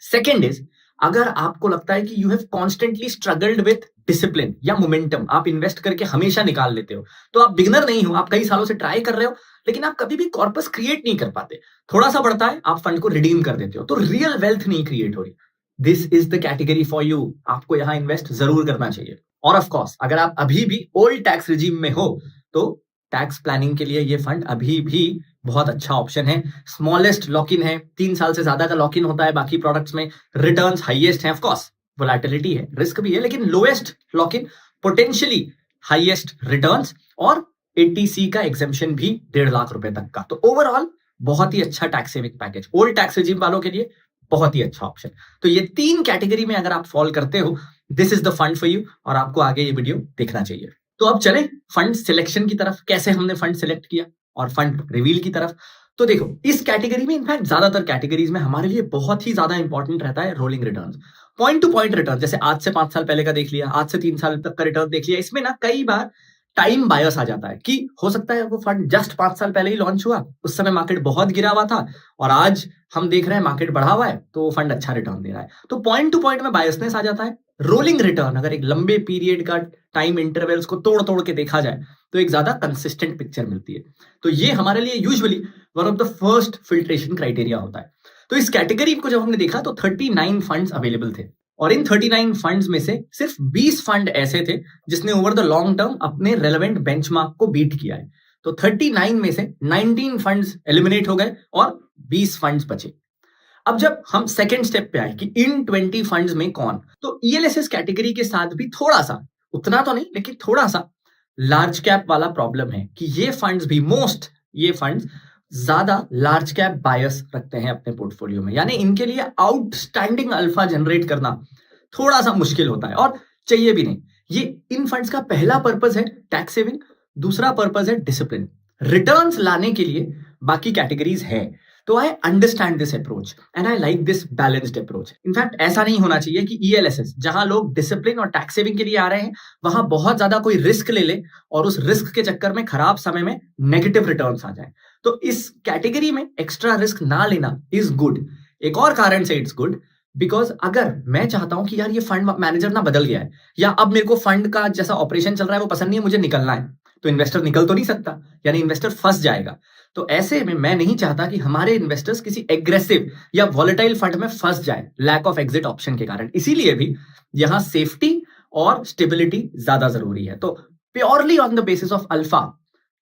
सेकेंड इज, अगर आपको लगता है कि you have constantly struggled with discipline या मोमेंटम, आप इन्वेस्ट करके हमेशा निकाल लेते हो, तो आप बिगनर नहीं हो, आप कई सालों से ट्राई कर रहे हो, लेकिन आप कभी भी कॉर्पस क्रिएट नहीं कर पाते, थोड़ा सा बढ़ता है आप फंड को रिडीम कर देते हो, तो रियल वेल्थ नहीं क्रिएट हो रही। This is the category for you, आपको यहां इन्वेस्ट जरूर करना चाहिए। और ऑफ कोर्स अगर आप अभी भी ओल्ड टैक्स रिजीम में हो तो टैक्स प्लानिंग के लिए ये फंड अभी भी बहुत अच्छा ऑप्शन है। स्मॉलेस्ट लॉक इन है, 3 साल से ज्यादा का लॉक इन होता है, बाकी प्रोडक्ट्स में रिटर्न्स हाईएस्ट है, ऑफ कोर्स वोलेटिलिटी है, रिस्क भी है, लेकिन lowest lock in, potentially highest returns, और 80C का एग्जेम्पशन भी 1.5 लाख रुपए तक का। तो ओवरऑल बहुत ही अच्छा tax saving package, old tax regime वालों के लिए बहुत ही अच्छा ऑप्शन। तो ये 3 कैटेगरी में अगर आप फॉल करते हो, this is the fund for you, और आपको आगे ये वीडियो देखना चाहिए। तो अब चले फंड सिलेक्शन की तरफ, कैसे हमने फंड सिलेक्ट किया, और फंड रिवील की तरफ। तो देखो इस कैटेगरी में, इनफैक्ट ज्यादातर कैटेगरीज में हमारे लिए बहुत ही ज्यादा इंपॉर्टेंट रहता है rolling returns, point two point return. जैसे आज से 5 साल पहले का देख लिया, आज से 3 साल तक का रिटर्न देख लिया, इसमें ना कई बार टाइम बायस आ जाता है कि हो सकता है वो फंड जस्ट 5 साल पहले ही लॉन्च हुआ, उस समय मार्केट बहुत गिरा हुआ था, और आज हम देख रहे हैं मार्केट बढ़ा हुआ है, तो वो फंड अच्छा रिटर्न दे रहा है, तो पॉइंट टू पॉइंट में बायसनेस आ जाता है। रोलिंग रिटर्न अगर एक लंबे पीरियड का टाइम इंटरवल्स को तोड़ तोड़ के देखा जाए तो एक ज्यादा कंसिस्टेंट पिक्चर मिलती है। तो ये हमारे लिए usually one of the first filtration criteria होता है। तो इस कैटेगरी को जब हमने देखा तो 39 फंड्स अवेलेबल थे, और इन 39 फंड्स में से सिर्फ 20 फंड ऐसे थे जिसने ओवर द लॉन्ग टर्म अपने रेलेवेंट बेंचमार्क को बीट किया है। तो 39 में से 19 फंड्स एलिमिनेट हो गए और 20 फंड्स बचे। अब जब हम सेकेंड स्टेप पे आए कि इन 20 फंड्स में कौन, तो ईएलएसएस कैटेगरी के साथ भी थोड़ा सा, उतना तो नहीं लेकिन थोड़ा सा लार्ज कैप वाला प्रॉब्लम है कि ये फंड्स भी ये फंड्स ज्यादा लार्ज कैप बायस रखते हैं अपने पोर्टफोलियो में, यानी इनके लिए आउटस्टैंडिंग अल्फा जनरेट करना थोड़ा सा मुश्किल होता है, और चाहिए भी नहीं। ये इन फंड्स का पहला पर्पस है टैक्स सेविंग, दूसरा पर्पस है डिसिप्लिन, रिटर्न्स लाने के लिए बाकी कैटेगरीज है। तो I understand this approach and I like this balanced approach. In fact ऐसा नहीं होना चाहिए कि ईएलएसएस जहां लोग डिसिप्लिन और टैक्स सेविंग के लिए आ रहे हैं वहां बहुत ज्यादा कोई रिस्क ले ले और उस रिस्क के चक्कर में खराब समय में नेगेटिव रिटर्न्स आ जाए। तो इस कैटेगरी में एक्स्ट्रा रिस्क ना लेना इज गुड। एक और कारण से इट्स गुड बिकॉज अगर मैं चाहता हूं कि यार ये फंड मैनेजर ना बदल गया है, या अब मेरे को फंड का जैसा ऑपरेशन चल रहा है वो पसंद नहीं है, मुझे निकलना है, तो इन्वेस्टर निकल तो नहीं सकता, यानी इन्वेस्टर फंस जाएगा। तो ऐसे में मैं नहीं चाहता कि हमारे इन्वेस्टर्स किसी एग्रेसिव या वॉलेटाइल फंड में फंस जाए लैक ऑफ एग्जिट ऑप्शन के कारण। इसीलिए भी यहां सेफ्टी और स्टेबिलिटी ज्यादा जरूरी है। तो purely on the basis of alpha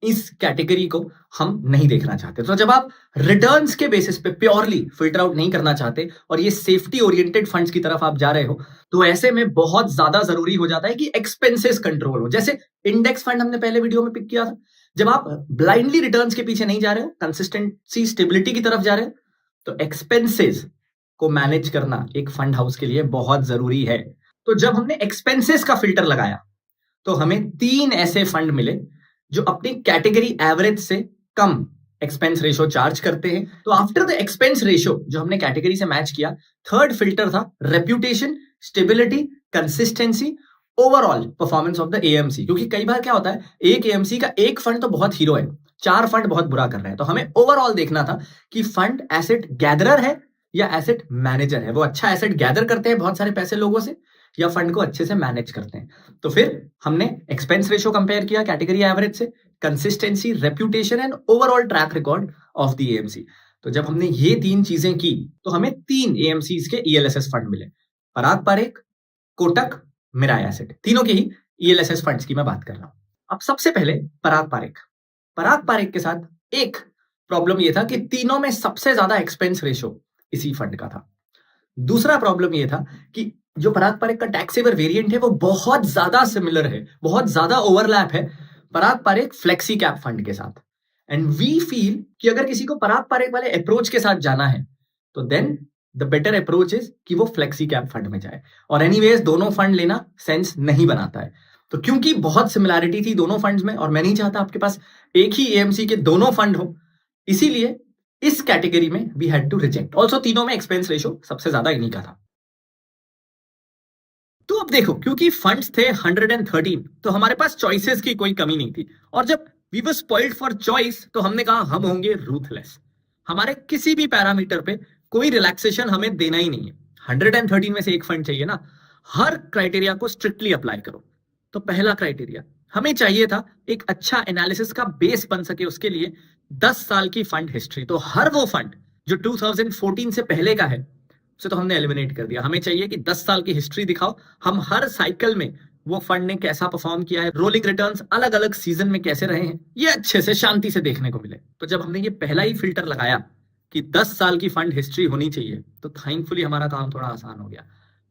इस कैटेगरी को हम नहीं देखना चाहते। तो जब आप रिटर्न्स के बेसिस पे प्योरली फिल्टर आउट नहीं करना चाहते और ये सेफ्टी ओरिएंटेड फंड्स की तरफ आप जा रहे हो, तो ऐसे में बहुत ज्यादा जरूरी हो जाता है कि एक्सपेंसेस कंट्रोल हो। जैसे इंडेक्स फंड हमने पहले वीडियो में पिक किया था, जब आप ब्लाइंडली रिटर्न्स के पीछे नहीं जा रहे हो, कंसिस्टेंसी स्टेबिलिटी की तरफ जा रहे हो, तो एक्सपेंसेस को मैनेज करना एक फंड हाउस के लिए बहुत जरूरी है। तो जब हमने एक्सपेंसेस का फिल्टर लगाया तो हमें 3 ऐसे फंड मिले जो अपनी कैटेगरी एवरेज से कम एक्सपेंस रेशो चार्ज करते हैं। तो आफ्टर द एक्सपेंस रेशो जो हमने कैटेगरी से मैच किया, थर्ड फिल्टर था reputation, stability, consistency, overall performance of the AMC. क्योंकि कई बार क्या होता है, एक एएमसी का एक फंड तो बहुत हीरो है, 4 फंड बहुत बुरा कर रहे हैं, तो हमें ओवरऑल देखना था कि फंड एसेट गैदरर है या एसेट मैनेजर है। वो अच्छा एसेट गैदर करते हैं बहुत सारे पैसे लोगों से, या फंड को अच्छे से मैनेज करते हैं। तो फिर हमने एक्सपेंस रेशो कंपेयर किया कैटेगरी एवरेज से, consistency, reputation and overall track record of the AMC. तो जब हमने ये 3 चीजें की तो हमें 3 एएमसीज के ईएलएसएस फंड मिले, पराग पारेख, कोटक, मिराय एसेट, तीनों के ही ईएलएसएस फंड्स की मैं बात कर रहा हूं। अब सबसे पहले पराग पारेख के साथ एक प्रॉब्लम ये था कि तीनों में सबसे ज्यादा एक्सपेंस रेशो इसी फंड का था। दूसरा प्रॉब्लम ये था कि जो पराग पारेख का टैक्स सेवर वेरिएंट है वो बहुत ज्यादा सिमिलर है, बहुत ज्यादा ओवरलैप है Parag Parikh flexi cap fund के साथ। एंड वी फील कि अगर किसी को पराग पारेख वाले अप्रोच के साथ जाना है तो then the better approach is कि वो फ्लेक्सी कैप फंड में जाए। और एनीवेज दोनों फंड लेना सेंस नहीं बनाता है। तो क्योंकि बहुत सिमिलैरिटी थी दोनों फंड्स में और मैं नहीं चाहता आपके पास एक ही एएमसी के दोनों फंड हो, इसीलिए इस कैटेगरी में we had to reject. Also तीनों में एक्सपेंस रेशो सबसे ज्यादा इन्हीं का था। तो अब देखो, क्योंकि फंड्स थे 113 तो हमारे पास चॉइसेस की कोई कमी नहीं थी। और जब we were spoiled for choice तो हमने कहा हम होंगे रूथलेस, हमारे किसी भी पैरामीटर पे कोई रिलैक्सेशन हमें देना ही नहीं है। 113 में से एक फंड चाहिए ना, हर क्राइटेरिया को स्ट्रिक्टली अप्लाई करो। तो पहला क्राइटेरिया हमें चाहिए था एक अच्छा एनालिसिस का बेस बन सके, उसके लिए 10 साल की फंड हिस्ट्री। तो हर वो फंड जो 2014 से पहले का है उसे तो हमने एलिमिनेट कर दिया। हमें चाहिए कि 10 साल की हिस्ट्री दिखाओ, हम हर साइकिल में वो फंड ने कैसा परफॉर्म किया है, रोलिंग रिटर्न्स अलग अलग सीजन में कैसे रहे हैं, ये अच्छे से शांति से देखने को मिले। तो जब हमने ये पहला ही फिल्टर लगाया कि 10 साल की फंड हिस्ट्री होनी चाहिए, तो थैंकफुली हमारा काम थोड़ा आसान हो गया।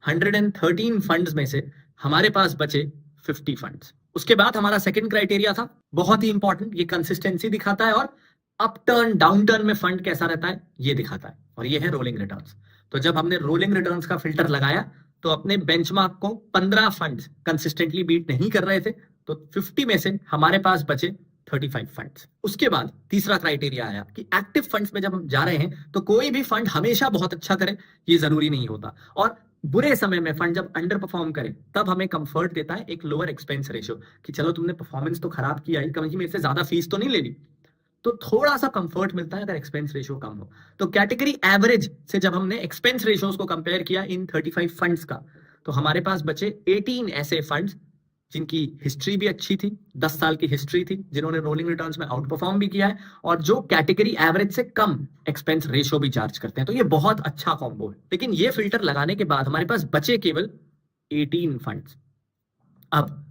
113 फंड्स में से हमारे पास बचे 50 फंड्स। उसके बाद हमारा सेकंड क्राइटेरिया था बहुत ही इंपॉर्टेंट, ये कंसिस्टेंसी दिखाता है और अप टर्न डाउन टर्न में फंड कैसा रहता है ये दिखाता है, और ये है रोलिंग रिटर्न्स। तो जब हमने रोलिंग रिटर्न्स का फिल्टर लगाया तो अपने बेंचमार्क को 15 फंड्स कंसिस्टेंटली बीट नहीं कर रहे थे, तो 50 में से हमारे पास बचे 35 फंड्स। उसके बाद तीसरा क्राइटेरिया आया कि एक्टिव फंड्स में जब हम जा रहे हैं तो कोई भी फंड हमेशा बहुत अच्छा करे ये जरूरी नहीं होता, और बुरे समय में फंड जब अंडर परफॉर्म करे तब हमें कंफर्ट देता है एक लोअर एक्सपेंस रेशियो कि चलो तुमने परफॉर्मेंस तो खराब किया ही, कहीं मेरे से ज्यादा फीस तो नहीं ले ली, तो थोड़ा सा कंफर्ट मिलता है अगर एक्सपेंस रेशियो कम हो। तो कैटेगरी एवरेज से जब हमने एक्सपेंस रेशियोज को कंपेयर किया इन 35 फंड्स का, तो हमारे पास बचे 18 ऐसे फंड्स जिनकी हिस्ट्री भी अच्छी थी, 10 साल की हिस्ट्री थी, जिन्होंने रोलिंग रिटर्न्स में आउट परफॉर्म भी किया है, और जो कैटेगरी एवरेज से कम एक्सपेंस रेशियो भी चार्ज करते हैं। तो ये बहुत अच्छा कॉम्बो है। लेकिन ये फिल्टर लगाने के बाद हमारे पास बचे केवल 18 फंड्स। अब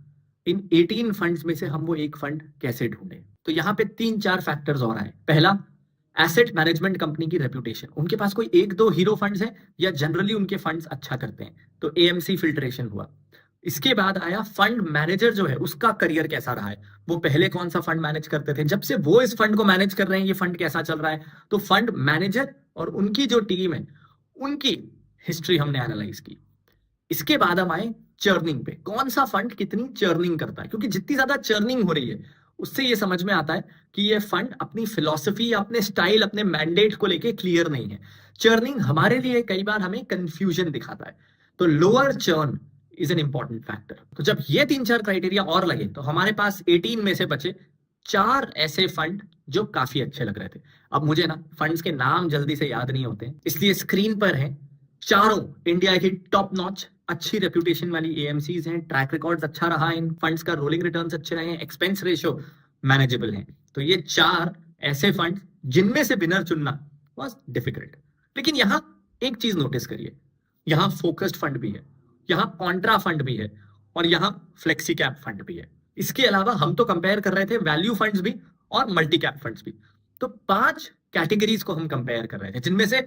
इन 18 फंड्स में से हम वो एक फंड कैसे ढूंढें? तो यहाँ पे 3-4 फैक्टर्स और आए। पहला, एसेट मैनेजमेंट कंपनी की रेपुटेशन, उनके पास कोई एक दो हीरो फंड्स हैं या जनरली उनके फंड्स अच्छा करते हैं, तो एएमसी फिल्ट्रेशन हुआ। इसके बाद आया फंड मैनेजर जो है उसका करियर कैसा रहा है, वो पहले कौन सा फंड मैनेज करते थे, जब से वो इस फंड को मैनेज कर रहे हैं ये फंड कैसा चल रहा है। तो फंड मैनेजर और उनकी जो टीम है उनकी हिस्ट्री हमने एनालाइज की। इसके बाद हम आए चर्निंग पे, कौन सा फंड कितनी चर्निंग करता है, क्योंकि जितनी ज्यादा चर्निंग हो रही है उससे ये समझ में आता है कि ये फंड अपनी फिलॉसफी, अपने स्टाइल, अपने मैंडेट को लेके क्लियर नहीं है। चर्निंग हमारे लिए कई बार हमें कंफ्यूजन दिखाता है, तो lower churn is an important factor. तो जब ये 3-4 क्राइटेरिया और लगे तो हमारे पास 18 में से बचे 4 ऐसे फंड जो काफी अच्छे लग रहे थे। अब मुझे ना फंड्स के नाम जल्दी से याद नहीं होते, इसलिए स्क्रीन पर है चारों इंडिया की टॉप नॉच अच्छी रेप्यूटेशन वाली एएमसीज हैं, ट्रैक रिकॉर्ड्स अच्छा रहा इन फंड्स का, रोलिंग रिटर्न्स अच्छे रहे हैं, एक्सपेंस रेशियो मैनेजेबल है। तो ये 4 ऐसे फंड जिनमें से विनर चुनना वाज डिफिकल्ट। लेकिन यहां एक चीज नोटिस करिए, यहां फोकस्ड फंड भी है, यहां कॉन्ट्रा फंड भी है, और यहां फ्लेक्सी कैप फंड भी है। इसके अलावा हम तो कंपेयर कर रहे थे वैल्यू फंड्स भी और मल्टी कैप फंड्स भी। तो 5 कैटेगरीज को हम कंपेयर कर रहे थे, जिनमें से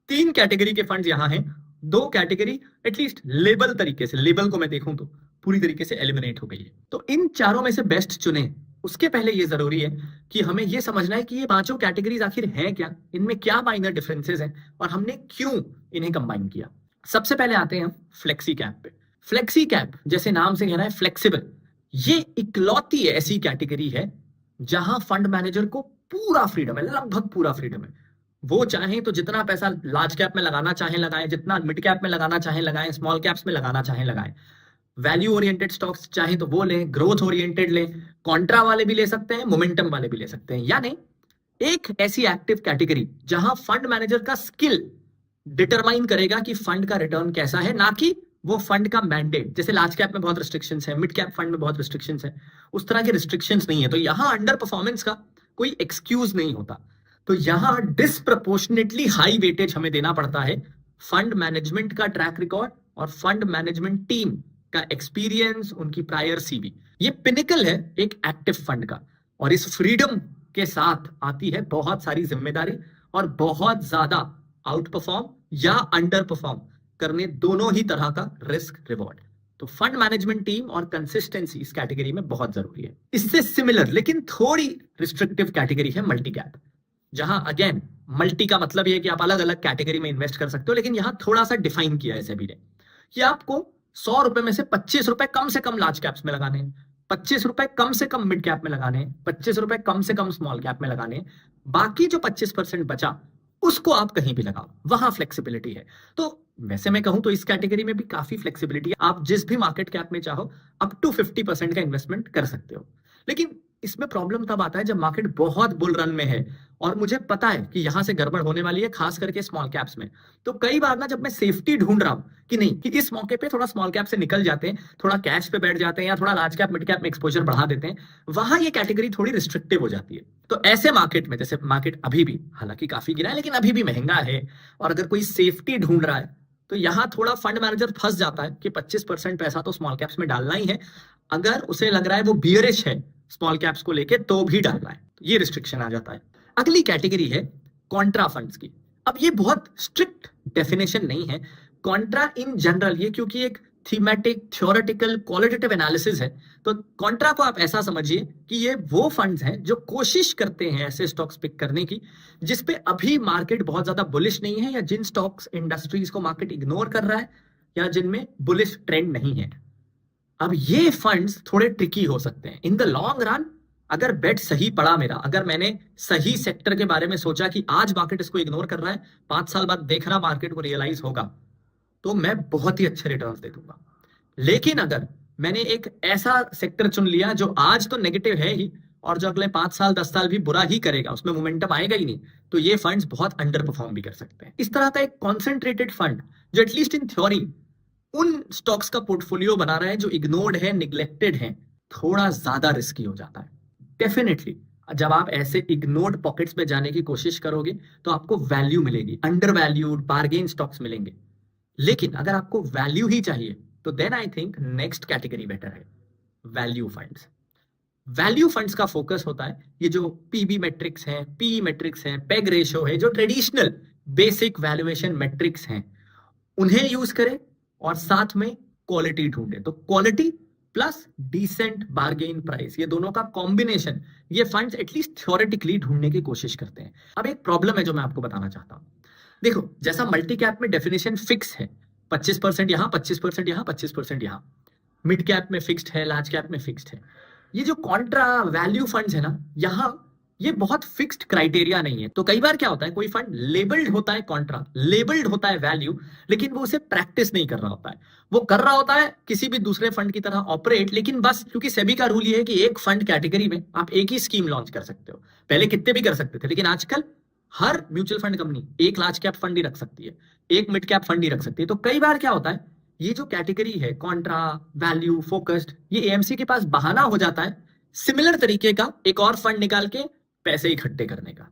3 कैटेगरी के फंड्स यहां हैं, 2 कैटेगरी एटलीस्ट लेबल तरीके से, लेबल को मैं देखूं तो पूरी तरीके से एलिमिनेट हो गई है। तो इन चारों में से बेस्ट चुने, उसके पहले ये जरूरी है कि हमें ये समझना है कि ये 5 कैटेगरीज आखिर हैं क्या, इनमें क्या माइनर डिफरेंसेस हैं और हमने क्यों इन्हें कंबाइन किया। सबसे पहले आते हैं हम फ्लेक्सी कैप पे। फ्लेक्सी कैप जैसे नाम से कह रहा है फ्लेक्सिबल, ये इकलौती ऐसी कैटेगरी है जहां फंड मैनेजर को पूरा फ्रीडम है, लगभग पूरा फ्रीडम है। वो चाहे तो जितना पैसा लार्ज कैप में लगाना चाहे लगाएं, जितना मिड कैप में लगाना चाहे लगाएं, स्मॉल कैप्स में लगाना चाहे लगाएं, वैल्यू ओरिएंटेड स्टॉक्स चाहे तो वो लें, ग्रोथ ओरिएंटेड लें, कॉन्ट्रा वाले भी ले सकते हैं, मोमेंटम वाले भी ले सकते हैं। यानी एक ऐसी एक्टिव कैटेगरी जहां फंड मैनेजर का स्किल डिटरमाइन करेगा कि फंड का रिटर्न कैसा है, ना कि वो फंड का मैंडेट। जैसे लार्ज कैप में बहुत रिस्ट्रिक्शंस है, मिड कैप फंड में बहुत रिस्ट्रिक्शंस है, उस तरह के रिस्ट्रिक्शंस नहीं है। तो यहां अंडर परफॉर्मेंस का कोई एक्सक्यूज नहीं होता। तो यहां डिस्प्रपोर्शनेटली हाई वेटेज हमें देना पड़ता है फंड मैनेजमेंट का ट्रैक रिकॉर्ड और फंड मैनेजमेंट टीम का एक्सपीरियंस, उनकी प्रायर सीवी। ये पिनिकल है एक एक्टिव फंड का, और इस फ्रीडम के साथ आती है बहुत सारी जिम्मेदारी और बहुत ज्यादा आउट परफॉर्म या अंडर परफॉर्म करने, दोनों ही तरह का रिस्क रिवॉर्ड। तो फंड मैनेजमेंट टीम और कंसिस्टेंसी इस कैटेगरी में बहुत जरूरी है। इससे सिमिलर लेकिन थोड़ी रिस्ट्रिक्टिव कैटेगरी है मल्टी कैप, जहां अगेन मल्टी का मतलब यह है कि आप अलग अलग कैटेगरी में इन्वेस्ट कर सकते हो, लेकिन यहां थोड़ा सा डिफाइन किया है सेबी ने कि आपको 100 रुपए में से 25 रुपए कम से कम लार्ज कैप्स में लगाने हैं, 25 रुपए कम से कम मिड कैप में लगाने हैं, 25 रुपए कम से कम स्मॉल कैप में लगाने हैं। बाकी जो 25% बचा उसको आप कहीं भी लगाओ, वहां फ्लेक्सिबिलिटी है। तो वैसे मैं कहूं तो इस कैटेगरी में भी काफी फ्लेक्सिबिलिटी है, आप जिस भी मार्केट कैप में चाहो अप टू 50% का इन्वेस्टमेंट कर सकते हो। लेकिन इसमें प्रॉब्लम तब आता है जब मार्केट बहुत बुल रन में है और मुझे पता है कि यहां से गड़बड़ होने वाली है, खास करके स्मॉल कैप्स में। तो कई बार ना जब मैं सेफ्टी ढूंढ रहा हूं कि नहीं, कि इस मौके पे थोड़ा स्मॉल कैप से निकल जाते हैं, थोड़ा कैश पे बैठ जाते हैं या थोड़ा लार्ज कैप मिड कैप में एक्सपोजर बढ़ा देते हैं, वहां ये कैटेगरी थोड़ी रिस्ट्रिक्टिव हो जाती है। तो ऐसे मार्केट में, जैसे मार्केट अभी भी हालांकि काफी गिरा है लेकिन अभी भी महंगा है, और अगर कोई सेफ्टी ढूंढ रहा है तो यहां थोड़ा फंड मैनेजर फंस जाता है कि 25% पैसा तो स्मॉल कैप्स में डालना ही है, अगर उसे लग रहा है वो बियरिश है स्मॉल कैप्स को लेके तो भी डालना है, ये रिस्ट्रिक्शन आ जाता है। अगली कैटेगरी है कॉन्ट्रा फंड्स की। अब ये बहुत स्ट्रिक्ट डेफिनेशन नहीं है कॉन्ट्रा इन जनरल, ये क्योंकि एक थीमेटिक थ्योरेटिकल क्वालिटेटिव एनालिसिस है, तो कॉन्ट्रा को आप ऐसा समझिए कि ये वो फंड्स हैं जो कोशिश करते हैं ऐसे स्टॉक्स पिक करने की जिसपे अभी मार्केट बहुत ज्यादा बुलिश नहीं है, या जिन स्टॉक्स इंडस्ट्रीज को मार्केट इग्नोर कर रहा है, या जिनमें बुलिश ट्रेंड नहीं है। अब ये फंड्स थोड़े ट्रिकी हो सकते हैं इन द लॉन्ग रन। अगर बेट सही पड़ा मेरा, अगर मैंने सही सेक्टर के बारे में सोचा कि आज मार्केट इसको इग्नोर कर रहा है, 5 साल बाद देख रहा मार्केट को रियलाइज होगा, तो मैं बहुत ही अच्छे रिटर्न्स दे दूंगा। लेकिन अगर मैंने एक ऐसा सेक्टर चुन लिया जो आज तो नेगेटिव है ही और जो अगले 5 साल 10 साल भी बुरा ही करेगा, उसमें मोमेंटम आएगा ही नहीं, तो ये फंड्स बहुत अंडर परफॉर्म भी कर सकते हैं। इस तरह का एक कॉन्सेंट्रेटेड फंड जो एटलीस्ट इन थ्योरी उन स्टॉक्स का पोर्टफोलियो बना रहा है जो इग्नोर्ड है, निग्लेक्टेड है, थोड़ा ज्यादा रिस्की हो जाता है। डेफिनेटली जब आप ऐसे इग्नोर्ड पॉकेट्स में जाने की कोशिश करोगे तो आपको वैल्यू मिलेगी, अंडर वैल्यूड बार्गेन स्टॉक्स मिलेंगे। लेकिन अगर आपको वैल्यू ही चाहिए तो then I think next category better है, वैल्यू फंड्स। वैल्यू फंड्स का फोकस होता है ये जो पीबी मेट्रिक्स हैं, पी मेट्रिक्स हैं, पेग रेशियो है, जो ट्रेडिशनल बेसिक वैल्यूएशन मेट्रिक्स हैं, उन्हें यूज करें और साथ में क्वालिटी ढूंढे। तो quality plus decent bargain price, ये दोनों का कॉम्बिनेशन ये फंड्स एटलीस्ट थ्योरेटिकली ढूंढने की कोशिश करते हैं। अब एक प्रॉब्लम है जो मैं आपको बताना चाहता हूं। देखो, जैसा मल्टी कैप में डेफिनेशन फिक्स है, 25% यहां, 25% यहां, 25% यहां, मिड कैप में फिक्स्ड है, लार्ज कैप में फिक्स्ड है। ये जो कॉन्ट्रा वैल्यू फंड्स है ना, यहां ये बहुत फिक्स्ड क्राइटेरिया नहीं है। तो कई बार क्या होता है, कोई फंड लेबल्ड होता है कॉन्ट्रा, लेबल्ड होता है वैल्यू, लेकिन वो उसे प्रैक्टिस नहीं कर रहा होता है। वो कर रहा होता है किसी भी दूसरे फंड की तरह ऑपरेट, लेकिन बस क्योंकि सेबी का रूल ये है कि एक फंड कैटेगरी में आप एक ही स्कीम लॉन्च कर सकते हो। पहले कितने भी कर सकते थे, लेकिन आजकल हर म्यूचुअल फंड कंपनी एक लार्ज कैप फंड ही रख सकती है, एक मिड कैप फंड ही रख सकती है। तो कई बार क्या होता है, ये जो कैटेगरी है कॉन्ट्रा वैल्यू फोकस्ड, ये एएमसी के पास बहाना हो जाता है सिमिलर तरीके का एक और फंड निकाल के पैसे इकट्ठे करने का।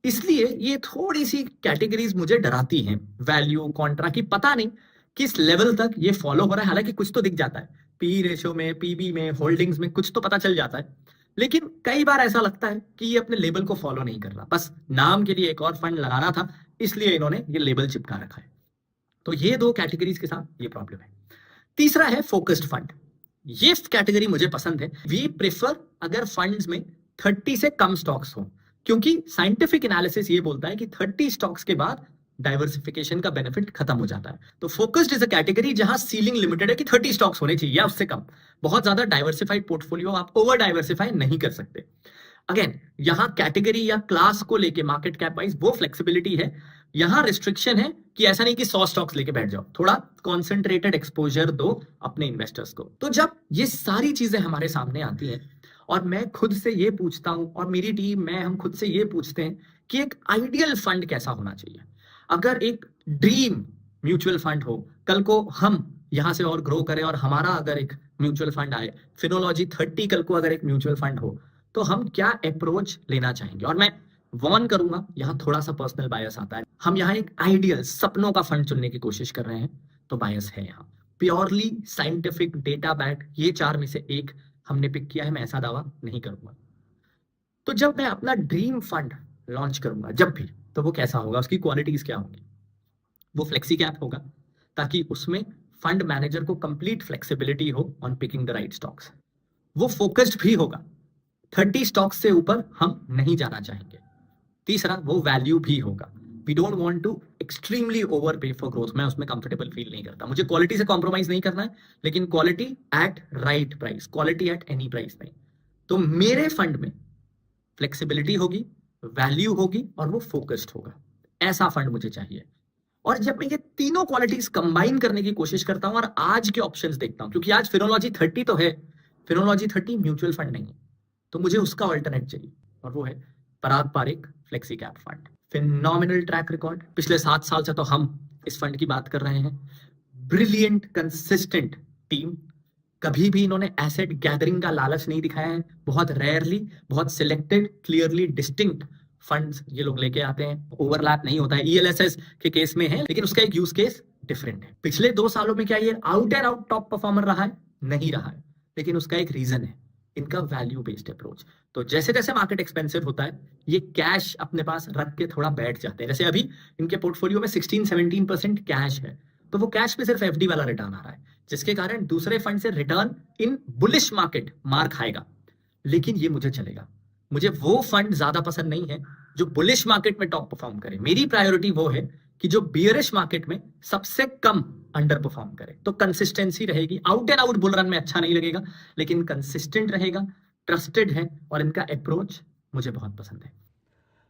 इसलिए ये थोड़ी सी कैटेगरीज मुझे डराती हैं वैल्यू कॉन्ट्रा की, पता नहीं किस लेवल तक ये फॉलो हो रहा है। हालांकि कुछ तो दिख जाता है, पी रेशियो में, पीबी में, होल्डिंग्स में कुछ तो पता चल जाता है, लेकिन कई बार ऐसा लगता है कि ये अपने लेबल को फॉलो नहीं कर रहा, बस नाम के लिए एक और फंड लगाना था इसलिए इन्होंने ये लेबल चिपका रखा है। तो ये दो कैटेगरीज के साथ ये प्रॉब्लम है। तीसरा है फोकस्ड फंड। ये कैटेगरी मुझे पसंद है। वी प्रेफर अगर फंड्स में 30 से कम स्टॉक्स हो, क्योंकि साइंटिफिक एनालिसिस ये बोलता है कि 30 स्टॉक्स के बाद डाइवर्सिफिकेशन का बेनिफिट खत्म हो जाता है। तो फोकस्ड इज अ कैटेगरी जहां सीलिंग लिमिटेड है कि 30 स्टॉक्स होने चाहिए या उससे कम। बहुत ज्यादा डाइवर्सिफाइड पोर्टफोलियो आप ओवर डाइवर्सिफाई नहीं कर सकते। अगेन यहां कैटेगरी या क्लास को लेके मार्केट कैप वाइज वो फ्लेक्सिबिलिटी है। यहां रिस्ट्रिक्शन है कि ऐसा नहीं कि 100 स्टॉक्स लेके बैठ जाओ, थोड़ा कॉन्सेंट्रेटेड एक्सपोजर दो अपने इन्वेस्टर्स को। तो जब ये सारी चीजें हमारे सामने आती हैं और मैं खुद से ये पूछता हूं और मेरी टीम में हम खुद से ये पूछते हैं कि एक आइडियल फंड कैसा होना चाहिए। अगर एक ड्रीम म्यूचुअल फंड हो, कल को हम यहां से और ग्रो करें और हमारा अगर एक म्यूचुअल फंड आए, फिनोलॉजी 30 कल को अगर एक म्यूचुअल फंड हो, तो हम क्या अप्रोच लेना चाहेंगे। और मैं वार्न करूंगा, यहां थोड़ा सा पर्सनल बायस आता है। हम यहां एक आइडियल सपनों का फंड चुनने की कोशिश कर रहे हैं, तो बायस है यहां। प्योरली साइंटिफिक डेटा बैक ये 4 में से एक हमने पिक किया है, मैं ऐसा दावा नहीं करूंगा। तो जब मैं अपना ड्रीम फंड लॉन्च करूंगा जब भी, तो वो कैसा होगा, उसकी क्वालिटीज क्या होंगी। वो फ्लेक्सी कैप होगा ताकि उसमें फंड मैनेजर को कंप्लीट फ्लेक्सिबिलिटी हो on picking the right stocks. वो फोकस्ड भी होगा, 30 स्टॉक्स से ऊपर हम नहीं जाना चाहेंगे। तीसरा, वो वैल्यू भी होगा। We don't want to extremely over pay for growth, मैं उसमें कंफर्टेबल फील नहीं करता। मुझे क्वालिटी से कॉम्प्रोमाइज नहीं करना है, लेकिन quality eight right price, quality at any price नहीं। तो मेरे फंड में फ्लेक्सिबिलिटी होगी, वैल्यू होगी और वो फोकस्ड होगा। ऐसा फंड मुझे चाहिए। और जब मैं ये तीनों क्वालिटीज कंबाइन करने की कोशिश करता हूं और आज के ऑप्शंस देखता हूं, क्योंकि आज फिनोलॉजी 30 तो है, फिनोलॉजी 30 म्यूचुअल फंड नहीं है, तो मुझे उसका ऑल्टरनेट चाहिए, और वो है Parag Parikh flexi cap fund. Phenomenal track record, पिछले 7 साल से तो हम इस फंड की बात कर रहे हैं। ब्रिलियंट कंसिस्टेंट टीम, कभी भी इन्होंने एसेट गैदरिंग का लालच नहीं दिखाया है। बहुत रेयरली, बहुत सिलेक्टेड, क्लियरली डिस्टिंक्ट फंड्स ये लोग लेके आते हैं। ओवरलैप नहीं होता है, ईएलएसएस के केस में है, लेकिन उसका एक यूज केस डिफरेंट है। पिछले 2 सालों में क्या ये out and out top performer रहा है? नहीं रहा है, लेकिन उसका एक रीजन है, इनका वैल्यू बेस्ड अप्रोच। तो जैसे जैसे मार्केट एक्सपेंसिव होता है, ये कैश अपने पास रख के थोड़ा बैठ जाते हैं। जैसे अभी इनके पोर्टफोलियो में 16-17% कैश है, तो वो कैश पे सिर्फ एफडी वाला रिटर्न आ रहा है, जिसके कारण दूसरे फंड से रिटर्न इन बुलिश मार्केट मार खाएगा। लेकिन ये मुझे चलेगा, मुझे वो फंड ज्यादा पसंद नहीं है जो बुलिश मार्केट में टॉप परफॉर्म करे। मेरी प्रायोरिटी वो है कि जो बियरिश मार्केट में सबसे कम अंडर परफॉर्म करे। तो कंसिस्टेंसी रहेगी। Out and out bull run में अच्छा नहीं लगेगा, लेकिन कंसिस्टेंट रहेगा, ट्रस्टेड है, और इनका अप्रोच मुझे बहुत पसंद है।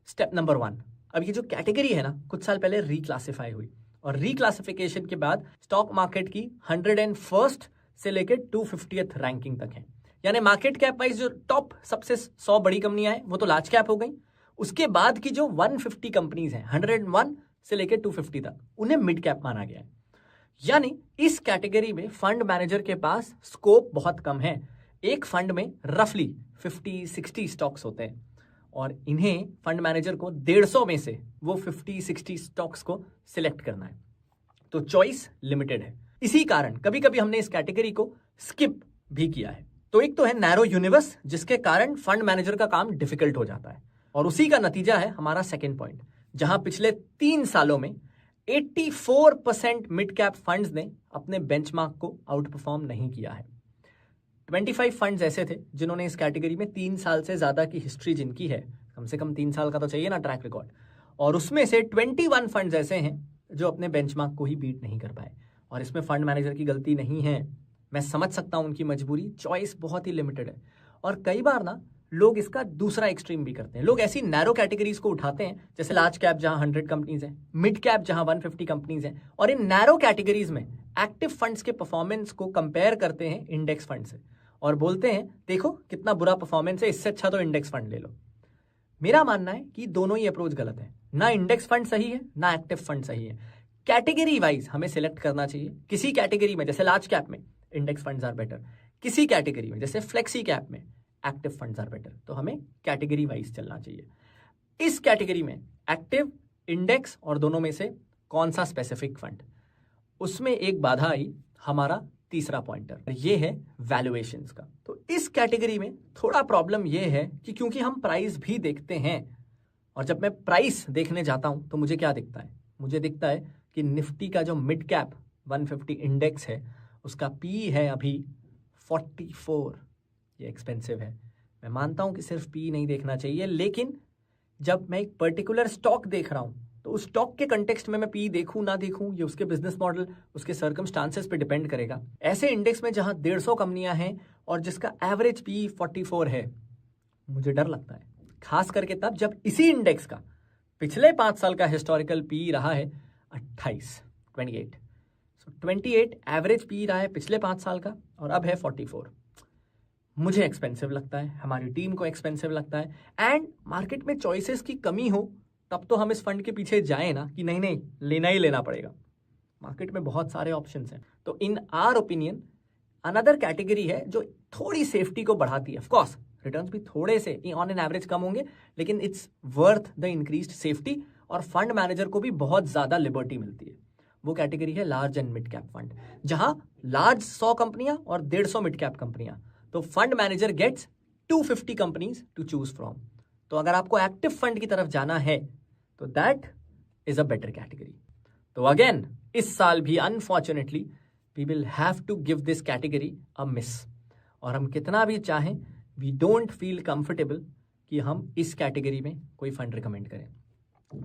स्टेप नंबर 1, अब ये जो कैटेगरी है ना, कुछ साल पहले रिक्लासिफाई हुई, और रिक्लासिफिकेशन के बाद स्टॉक मार्केट की 101st से लेकर 250th रैंकिंग तक है। यानी मार्केट कैप वाइज जो टॉप सबसे 100 बड़ी कंपनियां हैं वो तो लार्ज कैप हो गई। उसके बाद की जो 150 कंपनीज हैं 101 से लेकर 250 तक, उन्हें मिड कैप माना गया है। यानी इस कैटेगरी में फंड मैनेजर के पास स्कोप बहुत कम है। एक फंड में रफली 50-60 स्टॉक्स होते हैं, और इन्हें फंड मैनेजर को 150 में से वो 50-60 स्टॉक्स को सिलेक्ट करना है। तो चॉइस लिमिटेड है। इसी कारण कभी कभी हमने इस कैटेगरी को स्किप भी किया है। तो एक तो है नैरो यूनिवर्स, जिसके कारण फंड मैनेजर का काम डिफिकल्ट हो जाता है, और उसी का नतीजा है हमारा सेकेंड पॉइंट, जहां पिछले 3 सालों में 84% मिड कैप फंड्स ने अपने बेंचमार्क को आउट परफॉर्म नहीं किया है। 25 फंड्स ऐसे थे जिन्होंने इस कैटेगरी में 3 साल से ज्यादा की हिस्ट्री जिनकी है, कम से कम 3 साल का तो चाहिए ना ट्रैक रिकॉर्ड, और उसमें से 21 फंड्स ऐसे हैं जो अपने बेंचमार्क को ही बीट नहीं कर पाए। और इसमें फंड मैनेजर की गलती नहीं है, मैं समझ सकता हूं उनकी मजबूरी, चॉइस बहुत ही लिमिटेड है। और कई बार ना लोग इसका दूसरा एक्सट्रीम भी करते हैं। लोग ऐसी नैरो कैटेगरीज को उठाते हैं, जैसे लार्ज कैप जहां 100 कंपनीज हैं, मिड कैप जहां 150 कंपनीज हैं, और इन नैरो कैटेगरीज में एक्टिव फंड्स के परफॉर्मेंस को कंपेयर करते हैं इंडेक्स फंड से, और बोलते हैं देखो कितना बुरा परफॉर्मेंस है, इससे अच्छा तो इंडेक्स फंड ले लो। मेरा मानना है कि दोनों ही अप्रोच गलत है। ना इंडेक्स फंड सही है, ना एक्टिव फंड सही है। कैटेगरी वाइज हमें सिलेक्ट करना चाहिए। किसी कैटेगरी में जैसे लार्ज कैप में इंडेक्स फंड्स आर बेटर, किसी कैटेगरी में जैसे फ्लेक्सी कैप में एक्टिव फंड्स आर बेटर। तो हमें कैटेगरी वाइज चलना चाहिए। इस कैटेगरी में एक्टिव, इंडेक्स और दोनों में से कौन सा स्पेसिफिक फंड, उसमें एक बाधा आई, हमारा तीसरा पॉइंटर, ये है वैल्यूएशंस का। तो इस कैटेगरी में थोड़ा प्रॉब्लम ये है कि क्योंकि हम प्राइस भी देखते हैं, और जब मैं प्राइस देखने जाता हूं तो मुझे क्या दिखता है, मुझे दिखता है कि निफ्टी का जो मिड कैप 150 इंडेक्स है उसका पी है अभी 44। ये एक्सपेंसिव है। मैं मानता हूं कि सिर्फ पी नहीं देखना चाहिए, लेकिन जब मैं एक पर्टिकुलर स्टॉक देख रहा हूं तो उस स्टॉक के कंटेक्स्ट में मैं पी देखूं ना देखूं, ये उसके बिजनेस मॉडल, उसके सर्कमस्टांसेस पे डिपेंड करेगा। ऐसे इंडेक्स में जहां 150 कंपनियां हैं और जिसका एवरेज पी 44 है, मुझे डर लगता है, खास करके तब जब इसी इंडेक्स का पिछले 5 साल का हिस्टोरिकल पी रहा है 28। 28 एवरेज पी रहा है पिछले 5 साल का, और अब है 44। मुझे एक्सपेंसिव लगता है, हमारी टीम को एक्सपेंसिव लगता है, एंड मार्केट में चॉइसेस की कमी हो तब तो हम इस फंड के पीछे जाएं ना कि नहीं नहीं लेना ही लेना पड़ेगा। मार्केट में बहुत सारे ऑप्शंस हैं। तो in our opinion another category है जो थोड़ी सेफ्टी को बढ़ाती है। ऑफ कोर्स रिटर्न्स भी थोड़े से ऑन एन एवरेज कम होंगे, लेकिन it's worth the increased safety, और फंड मैनेजर को भी बहुत ज्यादा लिबर्टी मिलती है। वो कैटेगरी है large and mid cap fund, जहां लार्ज 100 कंपनियां और 150 मिड कैप कंपनियां। तो fund manager gets 250 companies to choose from. तो अगर आपको एक्टिव फंड की तरफ जाना है तो that is a better category. तो अगेन इस साल भी unfortunately we will have to give this category a miss, और हम कितना भी चाहें वी डोंट फील कंफर्टेबल कि हम इस कैटेगरी में कोई फंड रिकमेंड करें।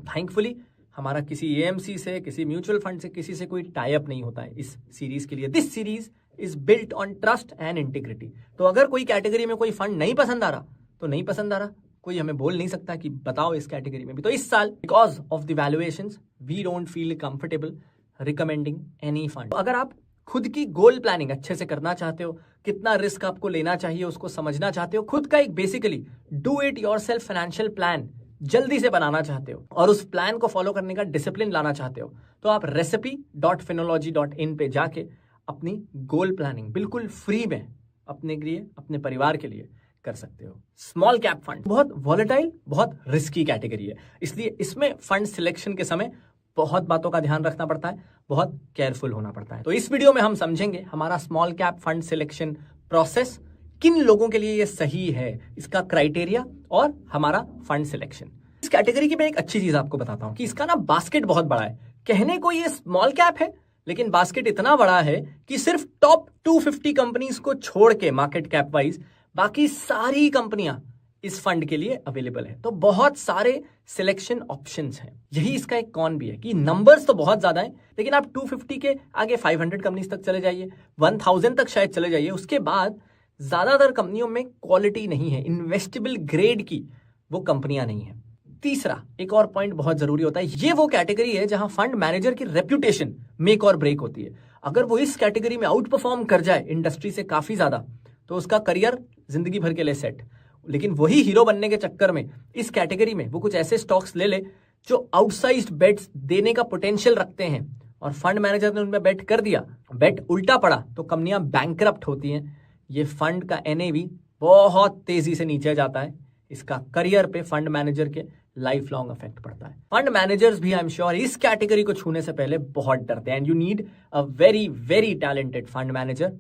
थैंकफुली हमारा किसी एएमसी से, किसी म्यूचुअल फंड से, किसी से कोई टाई अप नहीं होता है इस सीरीज के लिए। This series is built on trust and integrity. तो अगर कोई कैटेगरी में कोई फंड नहीं पसंद आ रहा तो नहीं पसंद आ रहा, कोई हमें बोल नहीं सकता कि बताओ इस कैटेगरी में भी। तो इस साल because of the valuations we don't feel comfortable recommending any fund. अगर आप खुद की गोल प्लानिंग अच्छे से करना चाहते हो, कितना रिस्क आपको लेना चाहिए उसको समझना चाहते हो, खुद का एक basically do it yourself financial plan जल्दी से बनाना चाहते हो और उस प्लान को फॉलो करने का डिसिप्लिन लाना चाहते हो, तो आप recipe.phinology.in पे जाके अपनी गोल प्लानिंग बिल्कुल फ्री में अपने लिए, अपने परिवार के लिए कर सकते हो। स्मॉल कैप फंड बहुत वॉलेटाइल, बहुत रिस्की कैटेगरी है, इसलिए इसमें फंड सिलेक्शन के समय बहुत बातों का ध्यान रखना पड़ता है, बहुत केयरफुल होना पड़ता है। तो इस वीडियो में हम समझेंगे हमारा small cap fund selection process, किन लोगों के लिए ये सही है, इसका क्राइटेरिया और हमारा फंड सिलेक्शन। इस कैटेगरी की मैं एक अच्छी चीज आपको बताता हूं कि इसका ना बास्केट बहुत बड़ा है। कहने को ये स्मॉल कैप है, लेकिन बास्केट इतना बड़ा है कि सिर्फ टॉप 250 कंपनीज को छोड़ के मार्केट कैप वाइज बाकी सारी कंपनियां इस फंड के लिए अवेलेबल है। तो बहुत सारे सिलेक्शन ऑप्शंस हैं। यही इसका एक कॉन भी है कि नंबर्स तो बहुत ज्यादा हैं, लेकिन आप 250 के आगे 500 कंपनीज तक चले जाइए, 1000 तक शायद चले जाइए, उसके बाद ज्यादातर कंपनियों में क्वालिटी नहीं है, इन्वेस्टेबल ग्रेड की वो कंपनियां नहीं है। तीसरा एक और पॉइंट बहुत जरूरी होता है, ये वो कैटेगरी है जहां फंड मैनेजर की रेप्यूटेशन मेक और ब्रेक होती है। अगर वो इस कैटेगरी में आउट परफॉर्म कर जाए इंडस्ट्री से काफी ज्यादा, तो उसका करियर जिंदगी भर के लिए सेट। लेकिन वही हीरो बनने के चक्कर में इस कैटेगरी में वो कुछ ऐसे स्टॉक्स ले ले जो आउटसाइज्ड बेट्स देने का पोटेंशियल रखते हैं और फंड मैनेजर ने उनमें बेट कर दिया, बेट उल्टा पड़ा तो कंपनियां बैंकरप्ट होती हैं। ये फंड का एनएवी बहुत तेजी से नीचे जाता है, इसका करियर पे फंड मैनेजर के लाइफ लॉन्ग इफेक्ट पड़ता है। फंड मैनेजर्स भी आई एम श्योर इस कैटेगरी को छूने से पहले बहुत डरते हैं, and you need a very very talented fund manager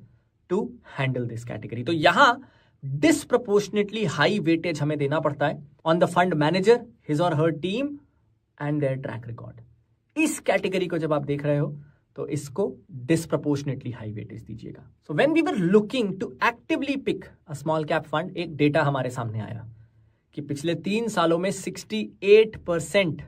to handle this category. तो यहां डिस्प्रपोर्शनेटली हाई वेटेज हमें देना पड़ता है on the fund manager, his और her team and their track record. इस कैटेगरी को जब आप देख रहे हो तो इसको डिस्प्रपोर्शनेटली हाई वेटेज दीजिएगा। So when we were looking to actively pick a small cap fund, एक डेटा हमारे सामने आया कि पिछले 3 सालों में 68%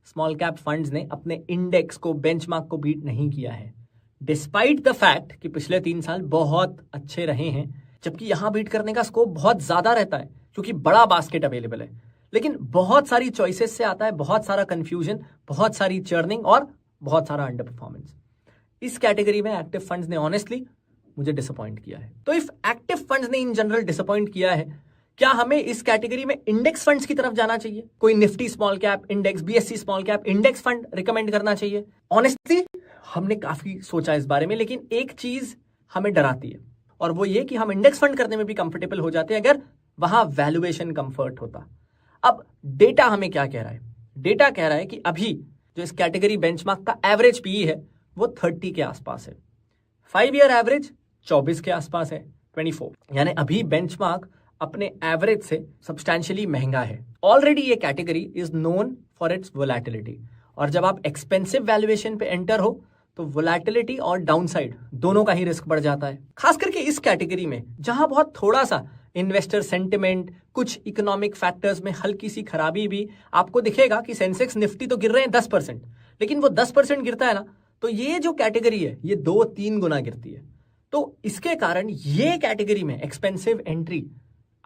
स्मॉल कैप फंड्स ने अपने इंडेक्स को, बेंचमार्क को बीट नहीं किया है, डिस्पाइट द फैक्ट कि पिछले 3 साल बहुत अच्छे रहे हैं, जबकि यहां बीट करने का स्कोप बहुत ज्यादा रहता है क्योंकि बड़ा बास्केट अवेलेबल है। लेकिन बहुत सारी चॉइसेस से आता है बहुत सारा कंफ्यूजन, बहुत सारी चर्निंग और बहुत सारा अंडर परफॉर्मेंस। इस कैटेगरी में एक्टिव फंड्स ने ऑनेस्टली मुझे डिसअपॉइंट किया है। तो इफ एक्टिव फंड्स ने इन जनरल डिसअपॉइंट किया है, क्या हमें इस कैटेगरी में इंडेक्स फंड्स की तरफ जाना चाहिए? कोई Nifty small cap index, BSc small cap index fund recommend करना चाहिए? ऑनेस्टली हमने काफी सोचा इस बारे में, लेकिन एक चीज हमें डराती है और वो ये कि हम इंडेक्स फंड करने में भी कंफर्टेबल हो जाते हैं अगर वहां वैल्यूएशन कंफर्ट होता। अब डेटा हमें क्या कह रहा है? डेटा कह रहा है कि अभी जो इस कैटेगरी बेंचमार्क का एवरेज पीई है वो 30 के आसपास है, 5 ईयर एवरेज 24 के आसपास है, 24, यानी अभी बेंचमार्क अपने एवरेज से सब्सटैंशियली महंगा है। ऑलरेडी ये category is known for its volatility, और जब आप एक्सपेंसिव वैल्यूएशन पे एंटर हो तो वोलैटिलिटी और डाउनसाइड दोनों का ही रिस्क बढ़ जाता है। खास करके इस कैटेगरी में जहां बहुत थोड़ा सा इन्वेस्टर सेंटिमेंट, कुछ इकोनॉमिक फैक्टर्स में हल्की सी खराबी भी आपको दिखेगा कि सेंसेक्स निफ्टी तो गिर रहे हैं 10%, लेकिन वो 10% गिरता है ना, तो ये जो कैटेगरी है ये 2-3 गुना गिरती है। तो इसके कारण ये कैटेगरी में एक्सपेंसिव एंट्री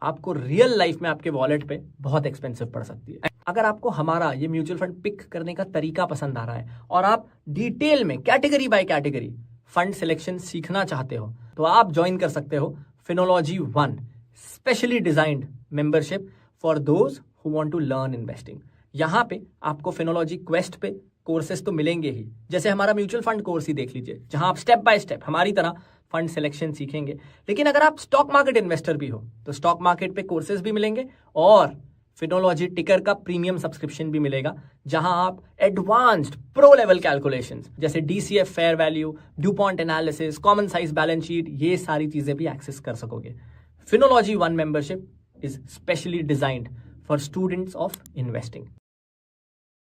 आपको रियल लाइफ में आपके वॉलेट पे बहुत एक्सपेंसिव पड़ सकती है। अगर आपको हमारा ये म्यूचुअल फंड पिक करने का तरीका पसंद आ रहा है और आप डिटेल में category by category fund selection सीखना चाहते हो, तो आप ज्वाइन कर सकते हो Finology 1 specially designed membership for those who want to learn investing. यहाँ पे आपको फिनोलॉजी क्वेस्ट पे कोर्सेज तो मिलेंगे ही, जैसे हमारा म्यूचुअल फंड कोर्स ही देख लीजिए, जहां आप स्टेप बाय स्टेप हमारी तरह फंड सिलेक्शन सीखेंगे। लेकिन अगर आप स्टॉक मार्केट इन्वेस्टर भी हो तो स्टॉक मार्केट पे कोर्सेज भी मिलेंगे और फिनोलॉजी टिकर का प्रीमियम सब्सक्रिप्शन भी मिलेगा, जहां आप एडवांस्ड प्रो लेवल कैलकुलेशंस जैसे DCF fair value, DuPont analysis, common size balance sheet, ये सारी चीजें भी एक्सेस कर सकोगे। Finology 1 membership is specially designed for students of investing.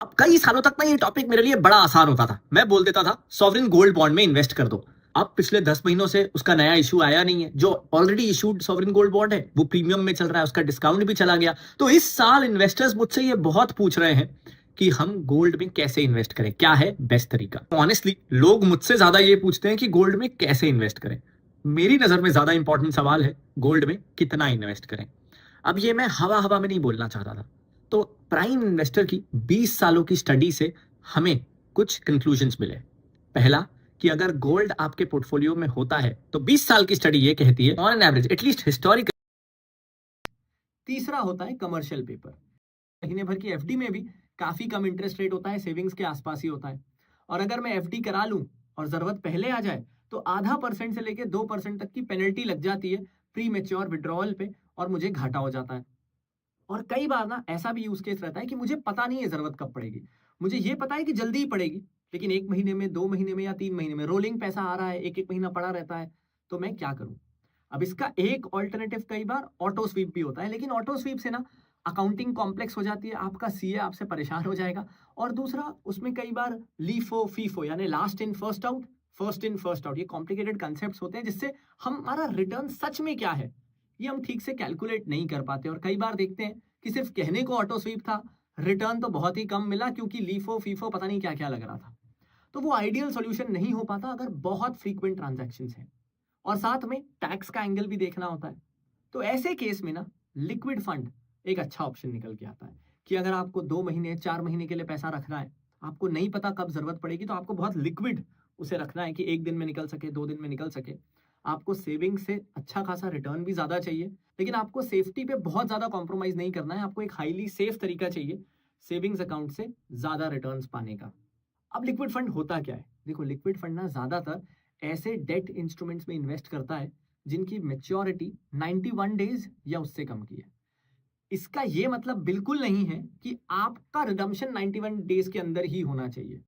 अब कई सालों तक ना ये टॉपिक मेरे लिए बड़ा आसान होता था, मैं बोल देता था सॉवरेन गोल्ड बॉन्ड में इन्वेस्ट कर दो। अब पिछले 10 महीनों से उसका नया इशू आया नहीं है, जो already issued sovereign gold bond है वो प्रीमियम में चल रहा है, उसका डिस्काउंट भी चला गया। तो इस साल इन्वेस्टर्स मुझसे ये बहुत पूछ रहे हैं कि हम गोल्ड में कैसे इन्वेस्ट करें, क्या है बेस्ट तरीका। ऑनेस्टली लोग मुझसे ज्यादा ये पूछते हैं कि गोल्ड में कैसे इन्वेस्ट करें। मेरी नजर में ज्यादा इंपॉर्टेंट सवाल है गोल्ड में कितना इन्वेस्ट करें। अब ये मैं हवा में नहीं बोलना चाहता था। तो प्राइम इन्वेस्टर की 20 सालों की स्टडी से हमें कुछ कंक्लूजन्स मिले। पहला कि अगर गोल्ड आपके पोर्टफोलियो में होता है तो 20 साल की स्टडी ये कहती है on an average at least historical. तीसरा होता है कमर्शियल पेपर। महीने भर की एफडी में भी काफी कम इंटरेस्ट रेट होता है, सेविंग्स के आसपास ही होता है। और अगर मैं एफडी करा लूं और जरूरत पहले आ जाए तो 0.5% से लेकर 2% तक की पेनल्टी लग जाती है प्री मेच्योर विड्रॉल पे, और मुझे घाटा हो जाता है। और कई बार ना ऐसा भी यूज केस रहता है कि मुझे पता नहीं है जरूरत कब पड़ेगी, मुझे ये पता है कि जल्दी ही पड़ेगी, लेकिन 1 महीने में, 2 महीने में या 3 महीने में रोलिंग पैसा आ रहा है, एक एक महीना पड़ा रहता है, तो मैं क्या करूं? अब इसका एक ऑल्टरनेटिव कई बार ऑटो स्वीप भी होता है, लेकिन ऑटो स्वीप से ना अकाउंटिंग कॉम्प्लेक्स हो जाती है, आपका सीए आपसे परेशान हो जाएगा। और दूसरा, उसमें कई बार लीफो फीफो यानी last in first out, first in first out, ये कॉम्प्लिकेटेड कंसेप्ट होते हैं जिससे हमारा रिटर्न सच में क्या है ये हम ठीक से कैलकुलेट नहीं कर पाते। और कई बार देखते हैं कि सिर्फ कहने को ऑटो स्वीप था, रिटर्न तो बहुत ही कम मिला क्योंकि लीफो फीफो पता नहीं क्या क्या लग रहा था। तो वो आइडियल सॉल्यूशन नहीं हो पाता अगर बहुत फ्रीक्वेंट ट्रांजैक्शंस हैं और साथ में टैक्स का एंगल भी देखना होता है। तो ऐसे केस में ना लिक्विड फंड एक अच्छा ऑप्शन निकल के आता है कि अगर आपको 2 महीने 4 महीने के लिए पैसा रखना है, आपको नहीं पता कब जरूरत पड़ेगी, तो आपको बहुत लिक्विड उसे रखना है कि 1 दिन में निकल सके, 2 दिन में निकल सके। आपको सेविंग से अच्छा खासा रिटर्न भी ज्यादा चाहिए, लेकिन आपको सेफ्टी पे बहुत ज्यादा कॉम्प्रोमाइज नहीं करना है। आपको एक हाईली सेफ तरीका चाहिए सेविंग्स अकाउंट से ज्यादा रिटर्न्स पाने का। अब लिक्विड फंड होता क्या है? देखो, लिक्विड फंड ना ज्यादातर ऐसे डेट इंस्ट्रूमेंट्स में इन्वेस्ट करता है जिनकी मेच्योरिटी 91 डेज या उससे कम की है। इसका ये मतलब बिल्कुल नहीं है कि आपका रिडम्पशन 91 डेज के अंदर ही होना चाहिए।